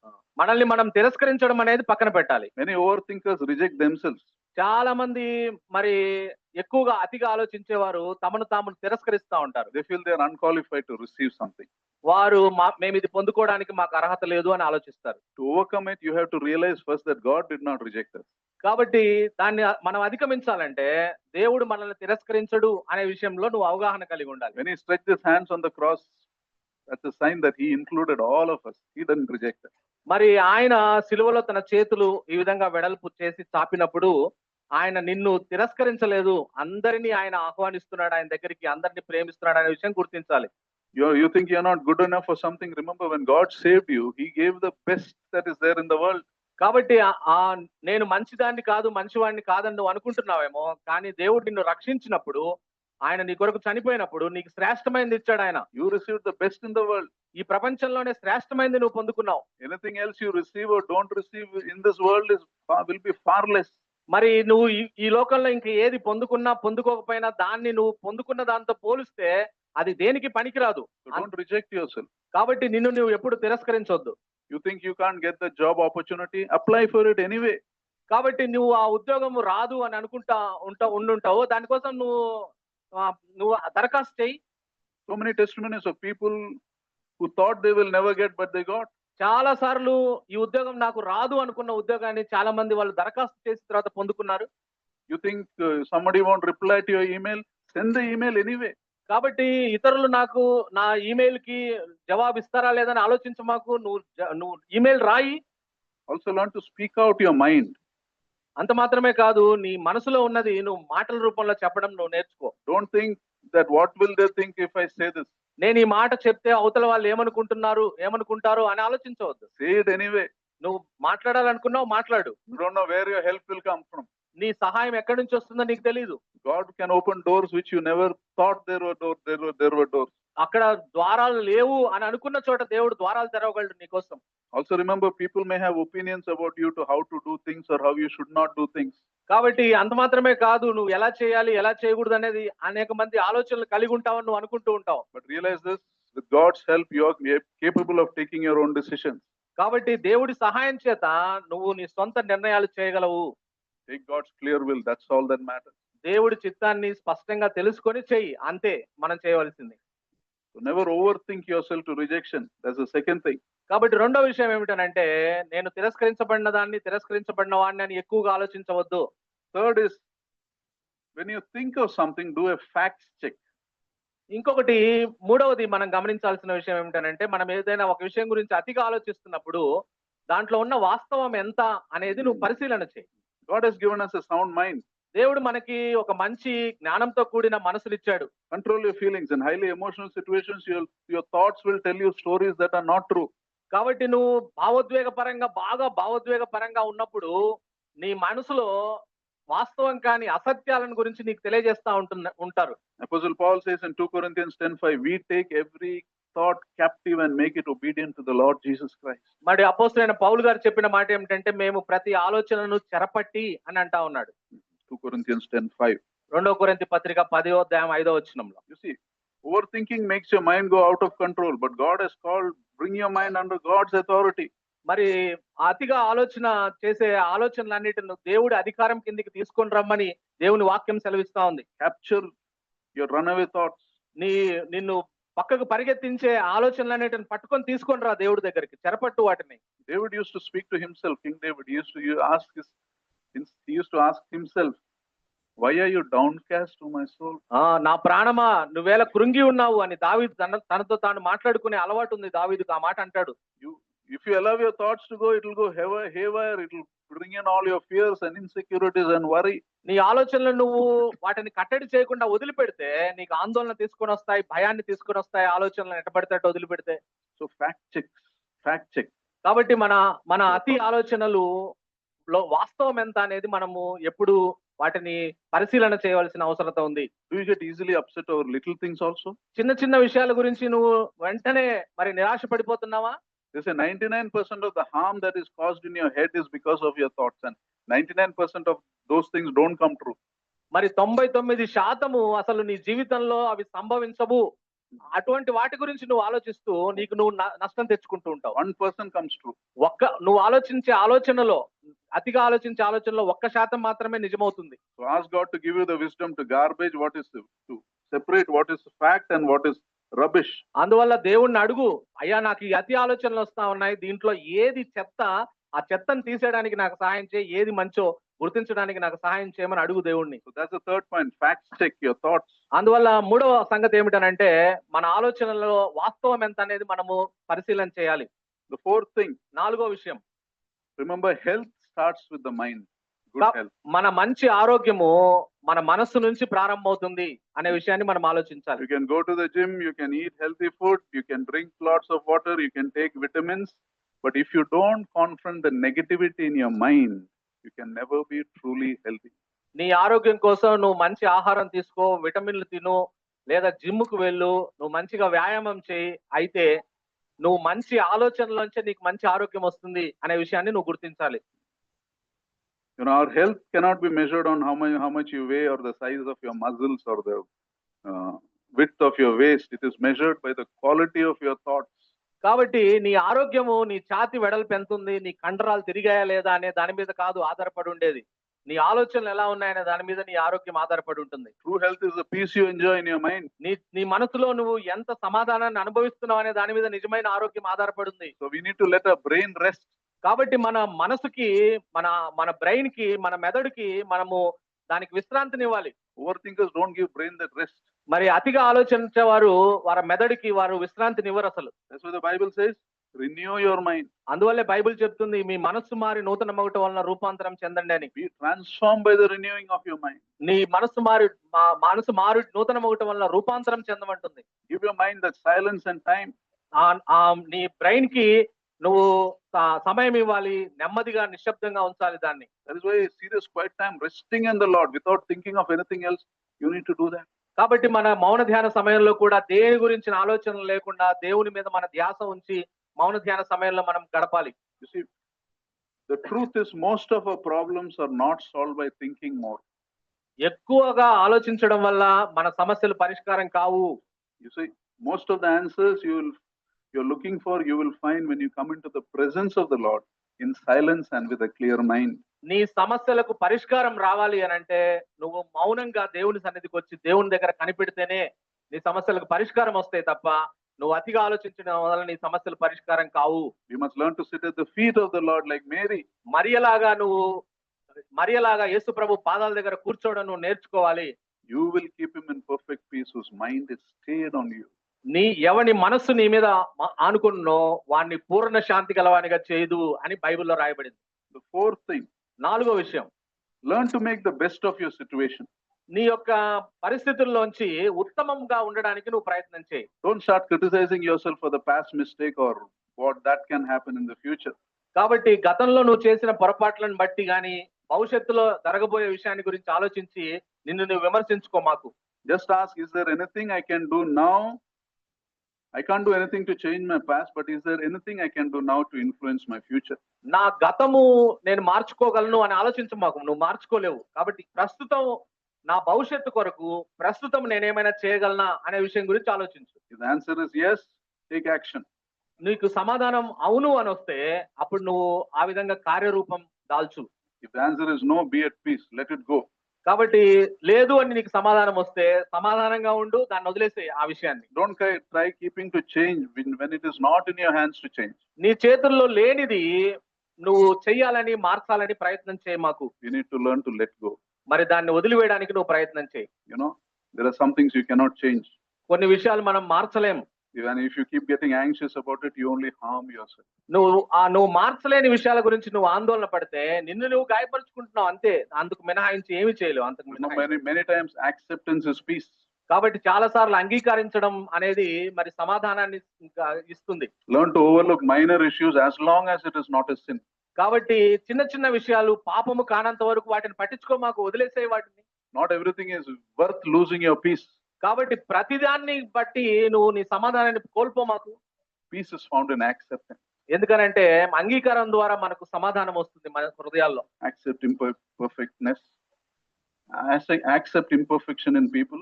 S2: మనల్ని మనం తిరస్కరించడం అనేది పక్కన పెట్టాలి.
S1: Many over thinkers reject themselves.
S2: చాలా మంది మరి ఎక్కువగా అతిగా ఆలోచించేవారు తమను తాము తిరస్కరిస్తా ఉంటారు.
S1: They feel they are unqualified to receive something.
S2: వారు మేము ఇది పొందుకోవడానికి మాకు అర్హత లేదు అని ఆలోచిస్తారు.
S1: To overcome it you have to realize first that God did not reject us.
S2: కాబట్టి దాన్ని మనం అధిగమించాలంటే దేవుడు మనల్ని తిరస్కరించడు అనే విషయంలో నువ్వు అవగాహన కలిగి ఉండాలి.
S1: When he stretched his hands on the cross, that's a sign that he included all of us. He didn't reject us.
S2: మరి ఆయన సిలువలో తన చేతులు ఈ విధంగా వెడల్పు చేసి చాపినప్పుడు ఆయన నిన్ను తిరస్కరించలేదు, అందరినీ ఆయన ఆహ్వానిస్తున్నాడు ఆయన దగ్గరికి, అందరినీ ప్రేమిస్తున్నాడు అనే విషయం గుర్తించాలి.
S1: You think you're not good enough for something? Remember, when God saved you, he gave the best that is there in the world.
S2: కాబట్టి నేను మంచిదాన్ని కాదు, మంచివాడిని కాదని నువ్వు అనుకుంటున్నావేమో, కానీ దేవుడు నిన్ను రక్షించినప్పుడు, ఆయన నీ కొరకు చనిపోయినప్పుడు నీకు శ్రేష్టమైనది ఇచ్చాడు ఆయన.
S1: You received the best in the world.
S2: ఈ ప్రపంచంలోనే శ్రేష్టమైనది నువ్వు పొందుకున్నావు.
S1: Anything else you receive or don't receive in this world will be far less.
S2: మరి నువ్వు ఈ లోకంలో ఇంకా ఏది పొందుకున్నా పొందుకోకపోయినా దాన్ని నువ్వు పొందుకున్న దాంతో పోలిస్తే అది దేనికి పనికిరాదు.
S1: Don't reject yourself.
S2: కాబట్టి నిన్ను నువ్వు ఎప్పుడు తిరస్కరించొద్దు.
S1: You think you can't get the job opportunity? Apply for it anyway.
S2: కాబట్టి నువ్వు ఆ ఉద్యోగం రాదు అని ఉండుంటావు, దానికోసం నువ్వు దరఖాస్తు చేయి.
S1: So many testimonies of people who thought they will never get but they got.
S2: చాలా సార్లు ఈ ఉద్యోగం నాకు రాదు అనుకున్న ఉద్యోగాన్ని చాలా మంది వాళ్ళు దరఖాస్తు చేసిన తర్వాత పొందుకున్నారు.
S1: You think somebody won't reply to your email? Send the email anyway.
S2: కాబట్టి ఇతరులు నాకు నా ఈమెయిల్ కి జవాబు ఇస్తారా లేదని ఆలోచించమాకు, నువ్వు ఈమెయిల్ రాయి.
S1: Also learn to speak out your mind.
S2: అంత మాత్రమే కాదు, నీ మనసులో ఉన్నది నువ్వు మాటల రూపంలో చెప్పడం నువ్వు నేర్చుకో.
S1: Don't think that what will they think if I say this.
S2: నేను ఈ మాట చెప్తే అవతల వాళ్ళు ఏమనుకుంటారు అని ఆలోచించవద్దు.
S1: Say it anyway.
S2: నువ్వు మాట్లాడాలనుకున్నావు, మాట్లాడు.
S1: You don't know where your help will come from.
S2: నీ సహాయం ఎక్కడి నుంచి వస్తుందో నీకు తెలియదు.
S1: God can open doors which you never thought there were doors.
S2: అక్కడ ద్వారాలు లేవు అని అనుకున్న చోట దేవుడు ద్వారాలు తెరవగలడు నీకోసం.
S1: Also remember, people may have opinions about you to how to do things or how you should not do things.
S2: కాబట్టి అంత మాత్రమే కాదు, నువ్వు ఎలా చేయాలి ఎలా చేయకూడదు అనేది అనేక మంది ఆలోచనలు కలిగి ఉంటావని నువ్వు అనుకుంటూ ఉంటావు.
S1: But realize this, with God's help you are capable of taking your own decisions.
S2: కాబట్టి దేవుడి సహాయం చేత నువ్వు నీ సొంత నిర్ణయాలు చేయగలవు.
S1: Take God's clear will, that's all that matters.
S2: దేవుడి చిత్తాన్ని స్పష్టంగా తెలుసుకొని చెయ్యి, అంతే మనం చేయవలసింది.
S1: So never overthink yourself to rejection. That's the second thing.
S2: కాబట్టి రెండో విషయం ఏమిటనంటే, నేను తిరస్కరించబడిన వాడిని అని ఎక్కువగా ఆలోచించవద్దు.
S1: Third is, when you think of something, do a fact check.
S2: ఇంకొకటి మూడవది మనం గమనించాల్సిన విషయం ఏమిటనంటే, మనం ఏదైనా ఒక విషయం గురించి అతిగా ఆలోచిస్తున్నప్పుడు దాంట్లో ఉన్న వాస్తవం ఎంత అనేది నువ్వు పరిశీలన చేయి.
S1: God has given us a sound mind.
S2: దేవుడు మనకి ఒక మంచి జ్ఞానంతో కూడిన మనసునిచ్చాడు.
S1: Control your feelings. In highly emotional situations, your thoughts will tell you stories that are not true.
S2: కాబట్టి నువ్వు బాగా భావోద్వేగపరంగా ఉన్నప్పుడు నీ మనసులో వాస్తవం కాని అసత్యాలను గురించి నీకు తెలియజేస్తా ఉంటారు.
S1: Apostle Paul says in 2 Corinthians 10:5, we take every thought captive and make it obedient to the Lord Jesus Christ.
S2: మరి అపోస్తలుడైన పౌలు గారు చెప్పిన మాట ఏమిటంటే, మేము ప్రతి ఆలోచనను చెరపట్టి అని అంటా ఉన్నాడు.
S1: 2 Corinthians 10:5.
S2: 2 కొరింథీ పత్రిక 10వ అధ్యాయం 5వ వచనంలో.
S1: You see, overthinking makes your mind go out of control, but God has called, bring your mind under God's authority.
S2: మరి అతిగా ఆలోచన చేసే ఆలోచనలన్నిటిని దేవుడి అధికారం కిందికి తీసుకొని రమ్మని దేవుని వాక్యం సెలవిస్తా ఉంది.
S1: Capture your runaway thoughts.
S2: నిన్ను పక్కకు పరిగెత్తించే ఆలోచనలన్నిటిని పట్టుకొని తీసుకొని రా దేవుడి దగ్గరికి, చెరపట్టు వాటిని.
S1: David used to speak to himself. King David, he used to ask himself, why are you downcast, O my soul?
S2: నా ప్రాణమా నువ్వేలా కృంగి ఉన్నావు అని దావీదు తనతో తాను మాట్లాడుకునే అలవాటు ఉంది దావీదుకు. ఆ మాట అంటాడు.
S1: If you allow your thoughts to go, it will go haywire. It will bring in all your fears and insecurities and worry.
S2: నీ ఆలోచనలు నువ్వు వాటిని కట్టడి చేయకుండా వదిలిపెడితే నీకు ఆందోళన తీసుకొని వస్తాయి, భయాన్ని తీసుకొని వస్తాయి, ఆలోచనలను ఎట్టబడితే వదిలిపెడితే.
S1: So fact check.
S2: కాబట్టి మన అతి ఆలోచనలు వాస్తవం ఎంత అనేది మనము ఎప్పుడు వాటిని పరిశీలన చేయవలసిన అవసరత ఉంది.
S1: Do you get easily upset over little things also?
S2: చిన్న విషయాల గురించి నువ్వు వెంటనే మరి నిరాశ పడిపోతున్నావా?
S1: They say 99% of the harm that is caused in your head is because of your thoughts, and 99% of those things don't come true.
S2: మరి 99% అసలు నీ జీవితంలో అవి సంభవించవు. అటువంటి వాటి గురించి నువ్వు ఆలోచిస్తూ నువ్వు నష్టం తెచ్చుకుంటూ ఉంటావు.
S1: 1% comes true.
S2: నువ్వు అతిగా ఆలోచించే ఆలోచనలో 1% మాత్రమే నిజమవుతుంది.
S1: So ask God to give you the wisdom to garbage what is to separate what is fact and what is rubbish.
S2: అందువల్ల దేవుణ్ణి అడుగు, అయ్యా నాకు ఈ అతి ఆలోచనలు వస్తా ఉన్నాయి, దీంట్లో ఏది చెత్త, ఆ చెత్తను తీసేయడానికి నాకు సహాయం చేయి, ఏది మంచో గుర్తించడానికి నాకు సహాయం చేయమని అడుగు దేవుణ్ణి.
S1: So that's the third point. Fact check your thoughts.
S2: అందువల్ల మూడవ సంగతి ఏమిటనంటే, మన ఆలోచనలో వాస్తవం ఎంత అనేది మనము పరిశీలన చేయాలి.
S1: The fourth thing,
S2: నాలుగో విషయం,
S1: remember, health starts with the mind. Good health.
S2: మన మంచి ఆరోగ్యము మన మనస్సు నుంచి ప్రారంభమవుతుంది అనే విషయాన్ని మనం ఆలోచించాలి.
S1: You can go to the gym, you can eat healthy food, you can drink lots of water, you can take vitamins, but if you don't confront the negativity in your mind, you can never be truly healthy.
S2: నీ ఆరోగ్యం కోసం నువ్వు మంచి ఆహారం తీసుకో, విటమిన్లు తిను, లేదా జిమ్ముకు వెళ్ళు, నువ్వు మంచిగా వ్యాయామం చేయి, అయితే నువ్వు మంచి ఆలోచనలోంచి నీకు మంచి ఆరోగ్యం వస్తుంది అనే విషయాన్ని నువ్వు గుర్తించాలి.
S1: You know, our health cannot be measured on how much you weigh or the size of your muscles or the width of your waist. It is measured by the quality of your thoughts.
S2: కాబట్టి నీ ఆరోగ్యము నీ ఛాతి వెడల్పు ఎంత ఉంది, నీ కండరాలు తిరిగాయా లేదా అనే దాని మీద కాదు ఆధారపడి ఉండేది, నీ ఆలోచనలు ఎలా ఉన్నాయనే దాని మీద నీ ఆరోగ్యం ఆధారపడి ఉంటుంది.
S1: True health is the peace you enjoy in your mind.
S2: నీ మనసులో నువ్వు ఎంత సమాధానాన్ని అనుభవిస్తున్నావు అనే దాని మీద నిజమైన ఆరోగ్యం ఆధారపడి ఉంది.
S1: So we need to let our brain rest.
S2: కాబట్టి మన మనసుకి, మన బ్రెయిన్ కి, మన మెదడుకి మనము దానికి విశ్రాంతినివ్వాలి.
S1: Overthinkers don't give brain that rest.
S2: మరి అతిగా ఆలోచించేవారు వారి మెదడుకి వారు విశ్రాంతినివ్వరు అసలు.
S1: That's why the Bible says, renew your mind,
S2: అందువల్లే బైబిల్ చెప్తుంది మీ మనస్సు మారి నూతన మగుట వలన రూపాంతరం చెందండి అని.
S1: be transformed by the renewing of your mind.
S2: నీ మనసు మారు నూతన మగుట వలన రూపాంతరం చెందమంటుంది.
S1: Give your mind that silence and time.
S2: నీ బ్రెయిన్ కి నువ్వు సమయం ఇవ్వాలి, నెమ్మదిగా నిశ్శబ్దంగా ఉంచాలి దాన్ని.
S1: That is why a serious quiet time, resting in the Lord without thinking of anything else, you need to do that.
S2: కాబట్టి మన మౌన ధ్యాన సమయంలో కూడా దేని గురించిన ఆలోచనలు లేకుండా దేవుని మీద మన ధ్యాస ఉంచి మౌన ధ్యాన సమయంలో మనం గడపాలి.
S1: You see, the truth is most of our problems are not solved by thinking more.
S2: ఎక్కువగా ఆలోచించడం వల్ల మన సమస్యలు పరిష్కారం కావు.
S1: You see, most of the answers you're looking for, you will find when you come into the presence of the Lord in silence and with a clear mind.
S2: నీ సమస్యలకు పరిష్కారం రావాలి అని అంటే నువ్వు మౌనంగా దేవుని సన్నిధికి వచ్చి దేవుని దగ్గర కనిపెడితేనే నీ సమస్యలకు పరిష్కారం వస్తాయి తప్ప నువ్వు అతిగా ఆలోచించడం వల్ల నీ సమస్యలు పరిష్కారం కావు.
S1: We must learn to sit at the feet of the Lord like Mary.
S2: మరియలాగా యేసు ప్రభు పాదాల దగ్గర కూర్చోవడం నువ్వు నేర్చుకోవాలి.
S1: You will keep him in perfect peace whose mind is stayed on you.
S2: ఎవని మనస్సు నీ మీద ఆనుకున్నో వాడిని పూర్ణ శాంతి గలవానిగా చేయదు అని బైబిల్లో రాయబడింది.
S1: The fourth thing,
S2: నాలుగో విషయం,
S1: learn to make the best of your situation.
S2: నీ యొక్క పరిస్థితుల్లోంచి ఉత్తమంగా ఉండడానికి నువ్వు ప్రయత్నం చేయి.
S1: Don't start criticizing yourself for the past mistake or what that can happen in the future.
S2: కాబట్టి గతంలో నువ్వు చేసిన పొరపాట్లను బట్టి గాని భవిష్యత్తులో జరగబోయే విషయాన్ని గురించి ఆలోచించి నిన్ను నువ్వు విమర్శించుకో మాకు.
S1: Just ask, is there anything I can do now? I can't do anything to change my past, but is there anything I can do now to influence my future?
S2: నా గతము నేను మార్చుకోగలను అని ఆలోచించు మాకు. నువ్వు మార్చుకోలేవు. కాబట్టి ప్రస్తుతం నా భవిష్యత్తు కొరకు ప్రస్తుతం నేనేమైనా చేయగలనా అనే విషయం గురించి ఆలోచించు.
S1: If the answer is yes, take action.
S2: నీకు సమాధానం అవును అని వస్తే అప్పుడు నువ్వు ఆ విధంగా కార్యరూపం దాల్చు.
S1: If the answer is no, be at peace, let it go.
S2: కాబట్టి లేదు అని నీకు సమాధానం వస్తే సమాధానంగా ఉండు, దాన్ని వదిలేసే ఆ విషయాన్ని.
S1: Don't try keeping to change when it is not in your hands to change.
S2: నీ చేతుల్లో లేనిది నువ్వు చెయ్యాలని మార్చాలని ప్రయత్నం చేయి మాకు.
S1: You need to learn to let go.
S2: మరి దాన్ని వదిలివేయడానికి నువ్వు ప్రయత్నం చేయి.
S1: You know, there are some things you cannot change.
S2: కొన్ని విషయాలు మనం మార్చలేము.
S1: And if you keep getting anxious about it, you only harm yourself.
S2: నువ్వు మార్చలేని విషయాల గురించి నువ్వు ఆందోళన పడితే నిన్ను నువ్వు గాయపరుచుకుంటున్నావు అంతే. అందుకు మినహాయించి ఏమి చేయలేవు. అంతకు
S1: many times acceptance is peace.
S2: కాబట్టి చాలా సార్లు అంగీకరించడం అనేది మరి సమాధానాన్ని ఇస్తుంది.
S1: Learn to overlook minor issues as long as it is not a sin.
S2: కాబట్టి చిన్న చిన్న విషయాలు పాపము కానంత వరకు వాటిని పట్టించుకో మాకు, వదిలేసే వాటిని.
S1: Not everything is worth losing your peace.
S2: కాబట్టి ప్రతిదాన్ని బట్టి నువ్వు నీ సమాధానాన్ని కోల్పో మాకు.
S1: Peace is found in acceptance.
S2: ఎందుకనంటే అంగీకారం ద్వారా మనకు సమాధానం వస్తుంది మన హృదయాల్లో.
S1: Accept imperfectness. Accept imperfection in people.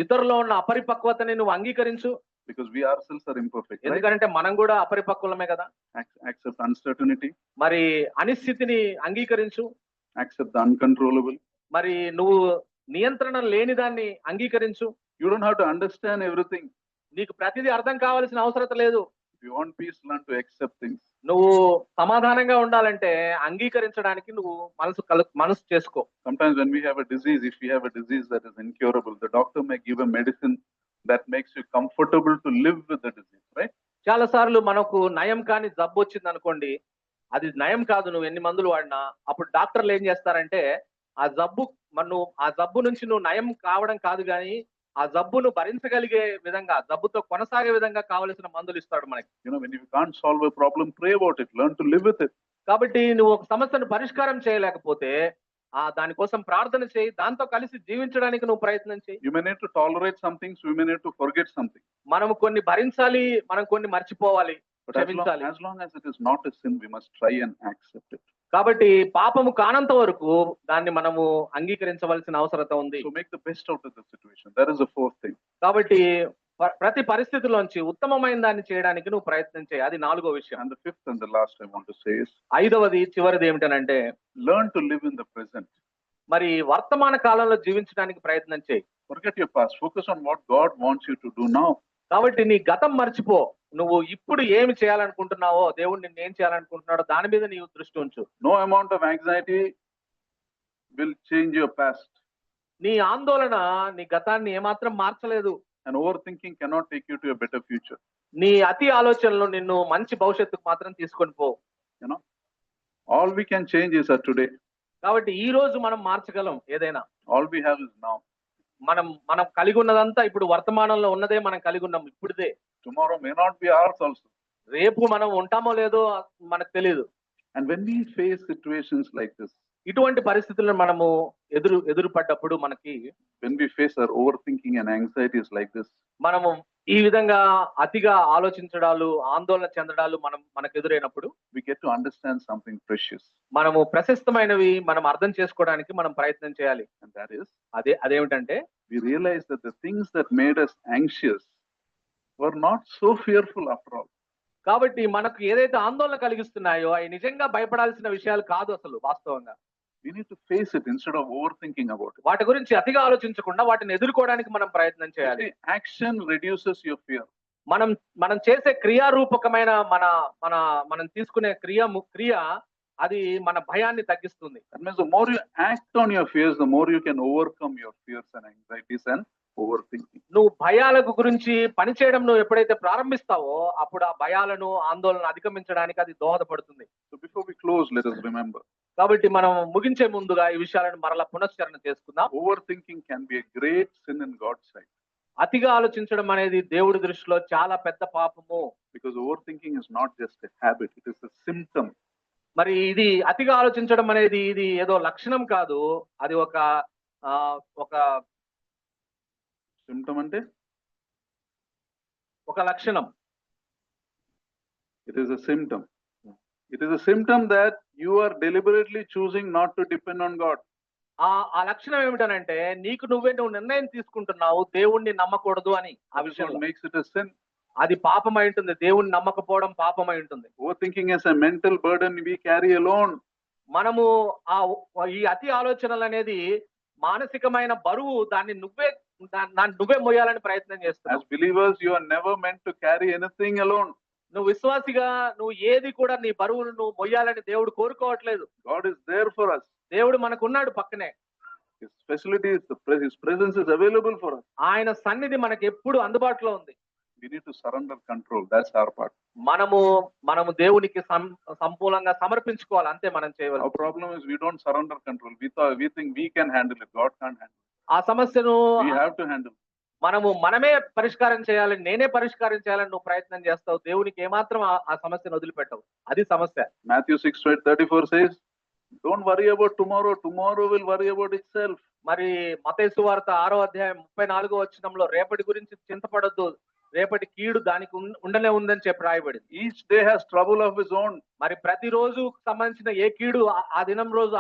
S2: ఇతరుల్లో ఉన్న అపరిపక్వతని నువ్వు అంగీకరించు.
S1: Because we ourselves are imperfect.
S2: ఎందుకంటే మనం కూడా అపరిపక్వమే కదా.
S1: Accept uncertainty.
S2: మరి అనిశ్చితిని అంగీకరించు.
S1: Accept the uncontrollable.
S2: మరి నువ్వు నియంత్రణ లేని దాన్ని అంగీకరించు.
S1: You don't have to understand everything.
S2: నీకు ప్రతిదీ అర్థం కావాల్సిన అవసరం లేదు.
S1: If you want peace, learn to accept things.
S2: నువ్వు సమాధానంగా ఉండాలంటే అంగీకరించడానికి నువ్వు మనసు చేసుకో.
S1: Sometimes when we have a disease, if we have a disease that is incurable, the doctor may give a medicine that makes you comfortable to live with the disease, right?
S2: చాలా సార్లు మనకు నయం కాని జబ్బు వచ్చింది అనుకోండి, అది నయం కాదు నువ్వు ఎన్ని మందులు వాడినా. అప్పుడు డాక్టర్లు ఏం చేస్తారంటే ఆ జబ్బు నుంచి నువ్వు నయం కావడం కాదు కానీ ఆ జబ్బును భరించగలిగే విధంగా, జబ్బుతో కొనసాగే విధంగా కావలసిన మందులు ఇస్తాడు మనకి.
S1: You know, when you can't solve a problem, pray about it, learn to live with it.
S2: కాబట్టి నువ్వు ఒక సమస్యను పరిష్కారం చేయలేకపోతే దానికోసం ప్రార్థన చేయి, దాంతో కలిసి జీవించడానికి నువ్వు ప్రయత్నం చేయి.
S1: You may need to tolerate some things, you may need to forget something.
S2: మనం కొన్ని భరించాలి, మనం కొన్ని మర్చిపోవాలి, క్షమించాలి.
S1: As long as it is not a sin, we must try and accept it.
S2: కాబట్టి పాపము కానంత వరకు దాన్ని మనము అంగీకరించవలసిన అవసరత ఉంది.
S1: So make the best out of the situation. That is the fourth thing.
S2: కాబట్టి ప్రతి పరిస్థితిలోంచి ఉత్తమమైన దాన్ని చేయడానికి నువ్వు ప్రయత్నం చేయి. అది నాలుగో విషయం.
S1: And the fifth and the last I want to say is,
S2: ఐదవది చివరిది ఏమిటనంటే
S1: learn to live in the present.
S2: మరి వర్తమాన కాలంలో జీవించడానికి ప్రయత్నం చేయి.
S1: Forget your past. Focus on what God wants you to do now.
S2: కాబట్టి నీ గతం మర్చిపో. నువ్వు ఇప్పుడు ఏమి చేయాలనుకుంటున్నావో, దేవుడు నిన్ను ఏం చేయాలనుకుంటున్నాడో దాని మీద నీవు దృష్టి ఉంచు.
S1: No amount of anxiety will change your past.
S2: నీ ఆందోళన నీ గతాన్ని ఏమాత్రం మార్చలేదు.
S1: And overthinking cannot take you to a better future.
S2: నీ అతి ఆలోచనలు నిన్ను మంచి భవిష్యత్తుకు మాత్రం తీసుకొని పో.
S1: You know, all we can change is our today.
S2: కాబట్టి ఈ రోజు మనం మార్చగలం ఏదైనా.
S1: All we have is now.
S2: మనం కలిగి ఉన్నదంతా ఇప్పుడు వర్తమానంలో ఉన్నదే మనం కలిగి ఉన్నాం ఇప్పుడుదే.
S1: Tomorrow may not be ours also.
S2: రేపు మనం ఉంటామో లేదో మనకు తెలియదు.
S1: And when we face situations like this,
S2: ఇటువంటి పరిస్థితులను మనము ఎదురుపడ్డప్పుడు మనకి,
S1: when we face our overthinking and anxieties like this,
S2: మనము ఈ విధంగా అతిగా ఆలోచించడాలు, ఆందోళన చెందడాలు మనకు ఎదురైనప్పుడు,
S1: we get to understand something precious.
S2: మనము ప్రశస్తమైనవి మనం అర్థం చేసుకోవడానికి మనం ప్రయత్నం చేయాలి.
S1: And that is,
S2: అదేమిటంటే,
S1: we realize that the things that made us anxious were not so fearful after all.
S2: కాబట్టి మనకు ఏదైతే ఆందోళన కలిగిస్తున్నాయో అవి నిజంగా భయపడాల్సిన విషయాలు కాదు అసలు వాస్తవంగా.
S1: We need to face it instead of overthinking about it.
S2: వాటి గురించి అతిగా ఆలోచించకుండా వాటిని ఎదుర్కోవడానికి మనం ప్రయత్నం చేయాలి.
S1: Action reduces your fear.
S2: మనం చేసే క్రియారూపకమైన మనం తీసుకునే క్రియ అది మన భయాన్ని తగ్గిస్తుంది.
S1: That means the more you act on your fears, the more you can overcome your fears and anxieties and overthinking.
S2: నువ్వు భయాలకు గురించి పనిచేయడం నువ్వు ఎప్పుడైతే ప్రారంభిస్తావో అప్పుడు ఆ భయాలను, ఆందోళన అధిగమించడానికి అది దోహదపడుతుంది.
S1: So before we close, let us remember.
S2: కాబట్టి మనం ముగించే ముందుగా ఈ విషయాలను మరలా పునశ్చరణ చేసుకుందాం.
S1: Overthinking can be a great sin in God's sight.
S2: అతిగా ఆలోచించడం అనేది దేవుడి దృష్టిలో చాలా పెద్ద పాపము.
S1: Because overthinking is not just a habit, it is a symptom.
S2: మరి ఇది అతిగా ఆలోచించడం అనేది ఇది ఏదో లక్షణం కాదు, అది ఒక
S1: symptom ante
S2: ఒక లక్షణం.
S1: It is a symptom. It is a symptom that you are deliberately choosing not to depend on God.
S2: ఆ లక్షణం ఏమిటనంటే నువ్వు నిర్ణయం తీసుకుంటున్నావు దేవుణ్ణి నమ్మకూడదు అని. ఆ విషయం
S1: makes it a sin.
S2: అది పాపమై ఉంటుంది. దేవుణ్ణి నమ్మకపోవడం పాపమై ఉంటుంది.
S1: Overthinking is a mental burden we carry alone.
S2: మనము ఈ అతి ఆలోచనలు అనేది మానసికమైన బరువు, దాన్ని నువ్వే మోయాలని ప్రయత్నం చేస్తున్నావు.
S1: As believers, you are never meant to carry anything alone.
S2: నువ్వు విశ్వాసిగా నువ్వు ఏది కూడా నీ బరువును నువ్వు మొయ్యాలని దేవుడు కోరుకోవట్లేదు.
S1: God is there for us.
S2: దేవుడు మనకున్నాడు పక్కనే.
S1: His facilities, His presence is available for us.
S2: ఆయన సన్నిధి మనకి ఎప్పుడు అందుబాటులో ఉంది.
S1: We need to surrender control. That's our part.
S2: మనము దేవునికి సంపూర్ణంగా సమర్పించుకోవాలి, అంతే మనం చేయవలసింది.
S1: Our problem is we don't surrender control. We think we can handle it. God can't handle it.
S2: ఆ సమస్యను
S1: We have to handle.
S2: మనమే పరిష్కారం చేయాలని, నేనే పరిష్కారం చేయాలని నువ్వు ప్రయత్నం చేస్తావు. దేవునికి ఏమాత్రం ఆ సమస్యను వదిలిపెట్టవు. అది సమస్య.
S1: Matthew 6:34 says, don't worry about tomorrow. Tomorrow will worry about itself.
S2: మరి మత్తయి సువార్త 6వ అధ్యాయం 34వ వచనంలో రేపటి గురించి చింతపడొద్దు, రేపటి కీడు దానికి ఉండనే ఉందని చెప్పి రాయబడింది.
S1: Each day has trouble of its own.
S2: మరి ప్రతి రోజు సంబంధించిన ఏ కీడు ఆ దినం రోజు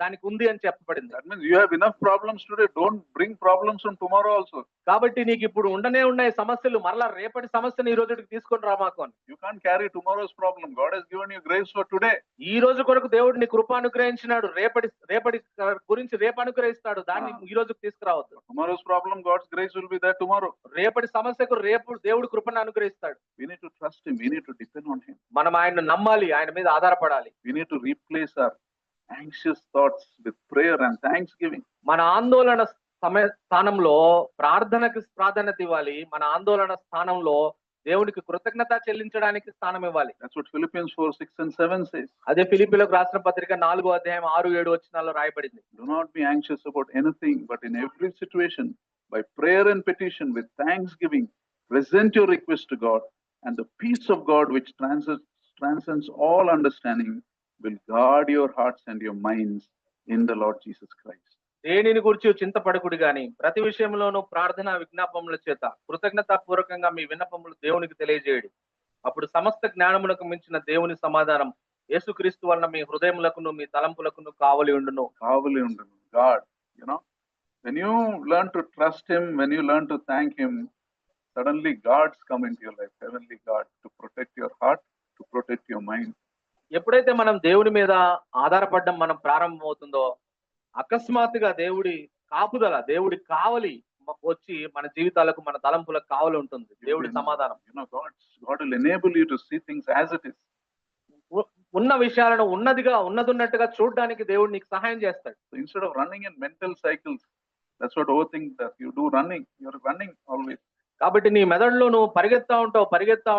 S2: దానికి ఉంది అని చెప్పబడింది.
S1: That means you have enough problems today. Don't bring problems from tomorrow also.
S2: కాబట్టి నీకు ఇప్పుడు ఉండనే ఉన్నాయి సమస్యలు, మరలా రేపటి సమస్యను ఈ రోజుకి తీసుకొని రామాకు.
S1: You can't carry tomorrow's problem. God has given you grace for today.
S2: ఈ రోజు కొరకు దేవుడు నీ కృప అనుగ్రహించినాడు. రేపటి గురించి రేపు అనుగ్రహిస్తాడు, దాన్ని ఈ రోజుకి తీసుకురావద్దు.
S1: Tomorrow's problem, God's grace will be there tomorrow.
S2: రేపటి సమస్యకు రేపు దేవుడు కృపను అనుగ్రహిస్తాడు.
S1: We need to trust Him. We need to depend on Him.
S2: మనం ఆయన్ను నమ్మాలి, ఆయన మీద ఆధారపడాలి.
S1: We need to replace our anxious thoughts with prayer and thanksgiving.
S2: మన ఆందోళన స్థానంలో ప్రార్థనకు ప్రాధాన్యత ఇవ్వాలి. మన ఆందోళన స్థానంలో దేవునికి కృతజ్ఞత చెల్లించడానికి స్థానం ఇవ్వాలి.
S1: That's what Philippians 4:6 and 7 says.
S2: అదే ఫిలిప్పీలకు రాసిన పత్రిక 4వ అధ్యాయం 6-7 వచనాల్లో రాయబడింది.
S1: Do not be anxious about anything, but in every situation, by prayer and petition with thanksgiving, present your request to God, and the peace of God, which transcends all understanding, will guard your hearts and your minds in the Lord Jesus Christ.
S2: దేనిని గురించి చింతపడకుడి గాని ప్రతి విషయంలోనూ ప్రార్థన విజ్ఞాపముల చేత కృతజ్ఞతాపూర్వకంగా మీ విన్నపములు దేవునికి తెలియజేయడి. అప్పుడు సమస్త జ్ఞానములకు మించిన దేవుని సమాధానం యేసుక్రీస్తు వలన మీ హృదయములకును మీ తలంపులకును కావలి ఉండును.
S1: God, when you learn to trust Him, when you learn to thank Him, suddenly God's come into your life, heavenly God, to protect your heart, to protect your mind.
S2: ఎప్పుడైతే మనం దేవుని మీద ఆధారపడడం మనం ప్రారంభమవుతుందో అకస్మాత్తుగా దేవుడి కాపుదల, దేవుడి కావలి వచ్చి మన జీవితాలకు, మన తలంపులకు కావలి ఉంటుంది. దేవుడి సమాధానం.
S1: God will enable you to see things as it is.
S2: ఉన్న విషయాలను ఉన్నదున్నట్టుగా చూడడానికి దేవుడు నీకు సహాయం చేస్తాడు.
S1: So instead of running in mental cycles, that's what overthink that you do. You're running always.
S2: కాబట్టి నీ మెదడులో నువ్వు పరిగెత్తా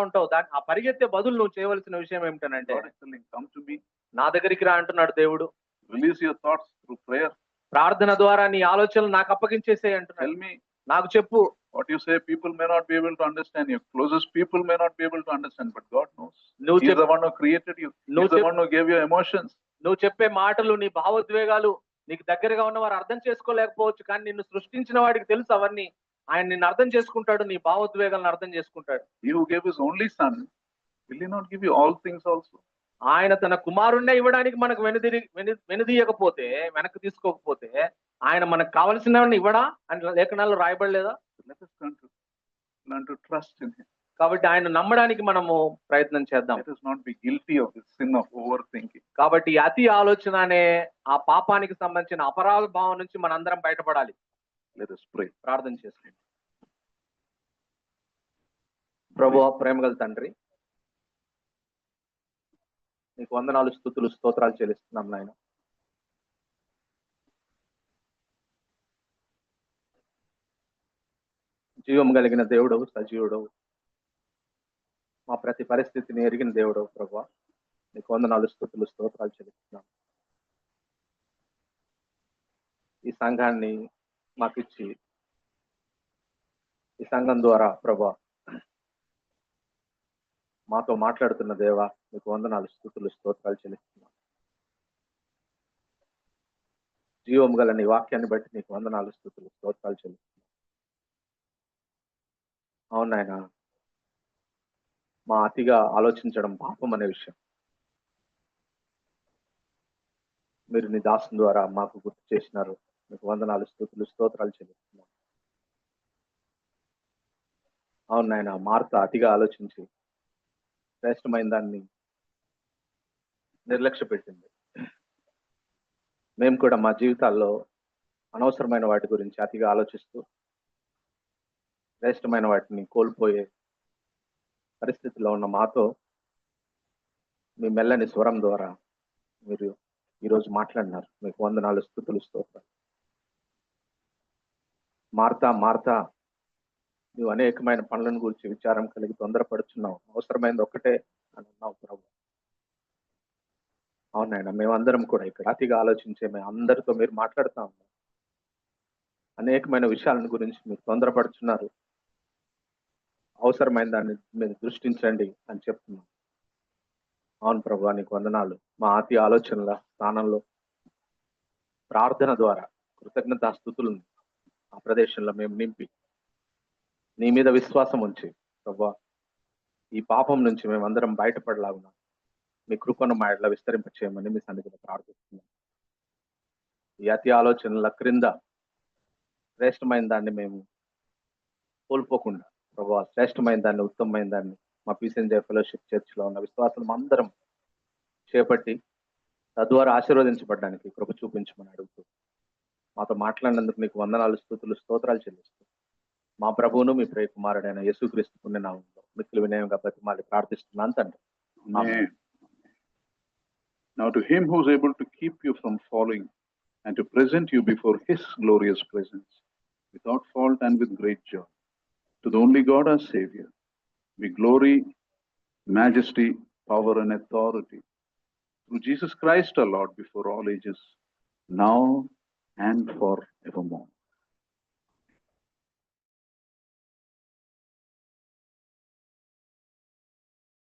S2: ఉంటావు. ఆ పరిగెత్తే బదులు నువ్వు చేయవలసిన విషయం ఏమిటనంటే,
S1: God is telling, come to me.
S2: నా దగ్గరికి రా అంటున్నాడు దేవుడు.
S1: Release your thoughts through prayer.
S2: ప్రార్థన ద్వారా నీ ఆలోచనలు నాకు అప్పగించేసేయ్ అంటున్నాడు.
S1: Tell me.
S2: నాకు చెప్పు.
S1: What you say, people may not be able to understand. Your closest people may not be able to understand, but God knows. He is the one who created you. He is the one who gave you emotions.
S2: నువ్వు చెప్పే మాటలు, నీ భావోద్వేగాలు నీకు దగ్గరగా ఉన్న వారు అర్థం చేసుకోలేకపోవచ్చు, కానీ నిన్ను సృష్టించిన వాడికి తెలుసు అవన్నీ. ఆయన నిన్ను అర్థం చేసుకుంటాడు, నీ భావోద్వేగాలను అర్థం చేసుకుంటాడు.
S1: He who gave his only son, will he not give you all things also?
S2: ఆయన తన కుమారుణ్ణే ఇవ్వడానికి మనకు వెనుదీయకపోతే, వెనక్కి తీసుకోకపోతే, ఆయన మనకు కావలసినవన్నీ ఇవ్వడా అని లేఖనాల్లో రాయబడలేదా?
S1: Let us learn to trust in him.
S2: కాబట్టి ఆయన నమ్మడానికి మనము ప్రయత్నం చేద్దాం.
S1: Let us not be guilty of the sin of overthinking.
S2: కాబట్టి అతి ఆలోచన అనే ఆ పాపానికి సంబంధించిన అపరాధ భావం నుంచి మనందరం బయటపడాలి.
S1: Let us pray.
S2: ప్రార్థన చేసుకోండి. ప్రభువా, ప్రేమగల తండ్రి, నీకు వందనాలు, స్తుతులు, స్తోత్రాలు చెల్లిస్తున్నాం నాయన. జీవం కలిగిన దేవుడవు, సజీవుడవు, మా ప్రతి పరిస్థితిని ఎరిగిన దేవుడవు ప్రభువా, నీకు వందనాలు, స్తుతులు, స్తోత్రాలు చెల్లిస్తున్నాం. ఈ సంఘాన్ని మాకిచ్చి, ఈ సంఘం ద్వారా ప్రభువా మాతో మాట్లాడుతున్న దేవా, నీకు వందనాలు, స్తుతులు, స్తోత్రాలు చెల్లిస్తున్నాం. జీవం గల నీ వాక్యాన్ని బట్టి నీకు వందనాలు, స్తుతులు, స్తోత్రాలు చెల్లిస్తున్నాం. అవునాయన, మా అతిగా ఆలోచించడం పాపం అనే విషయం మీరు నీ దాసుని ద్వారా మాకు గుర్తు చేసినారు. మీకు వందనాలు, స్తుతులు, స్తోత్రాలు చెల్లిస్తున్నాం. అవును నాయన, మార్త అతిగా ఆలోచించి శ్రేష్టమైన దాన్ని నిర్లక్ష్య పెట్టింది. మేము కూడా మా జీవితాల్లో అనవసరమైన వాటి గురించి అతిగా ఆలోచిస్తూ శ్రేష్టమైన వాటిని కోల్పోయే పరిస్థితిలో ఉన్న మాతో మీ మెల్లని స్వరం ద్వారా మీరు ఈరోజు మాట్లాడినారు. మీకు వందనాలు, స్తుతులు, స్తోత్రాలు. మార్తా, నువ్వు అనేకమైన పనులను గురించి విచారం కలిగి తొందరపడుచున్నావు, అవసరమైనది ఒక్కటే అని అన్నావు ప్రభు. అవునాయన, మేమందరం కూడా ఇక్కడ అతిగా ఆలోచించే మేము అందరితో మీరు మాట్లాడుతూ ఉన్నాం. అనేకమైన విషయాలను గురించి మీరు తొందరపడుచున్నారు, అవసరమైన దాన్ని మీరు దృష్టించండి అని చెప్తున్నాం. అవును ప్రభు, నీకు వందనాలు. మా అతి ఆలోచనల స్థానంలో ప్రార్థన ద్వారా కృతజ్ఞతా స్తుతులను ఆ ప్రదేశంలో మేము నింపి నీ మీద విశ్వాసం ఉంచి ప్రభు ఈ పాపం నుంచి మేమందరం బయటపడలాగున్నా మీ కృపను మా ఇట్లా విస్తరింపచేయమని మీ సన్నిధిలో ప్రార్థిస్తున్నాం. ఈ అతి ఆలోచనల క్రింద శ్రేష్టమైన దాన్ని మేము కోల్పోకుండా ప్రభు, శ్రేష్టమైన దాన్ని, ఉత్తమమైన దాన్ని మా పీసీఎన్జే ఫెలోషిప్ చర్చ్లో ఉన్న విశ్వాసం అందరం చేపట్టి తద్వారా ఆశీర్వదించబడడానికి కృప చూపించమని అడుగుతూ మాతో మాట్లాడినందుకు నీకు వందనాలు, స్తుతులు, స్తోత్రాలు చెల్లిస్తూ మా ప్రభువును మీ ప్రియ కుమారుడైన యేసుక్రీస్తు పుణ్యనామంలో మిక్కిలి వినయంగా బతిమాలి ప్రార్థిస్తున్నాను తండ్రి.
S1: Amen. Now to him who is able to keep you from falling and to present you before his glorious presence without fault and with great joy, to the only God our Savior, be glory, majesty, power and authority through Jesus Christ our Lord before all ages, now and forevermore.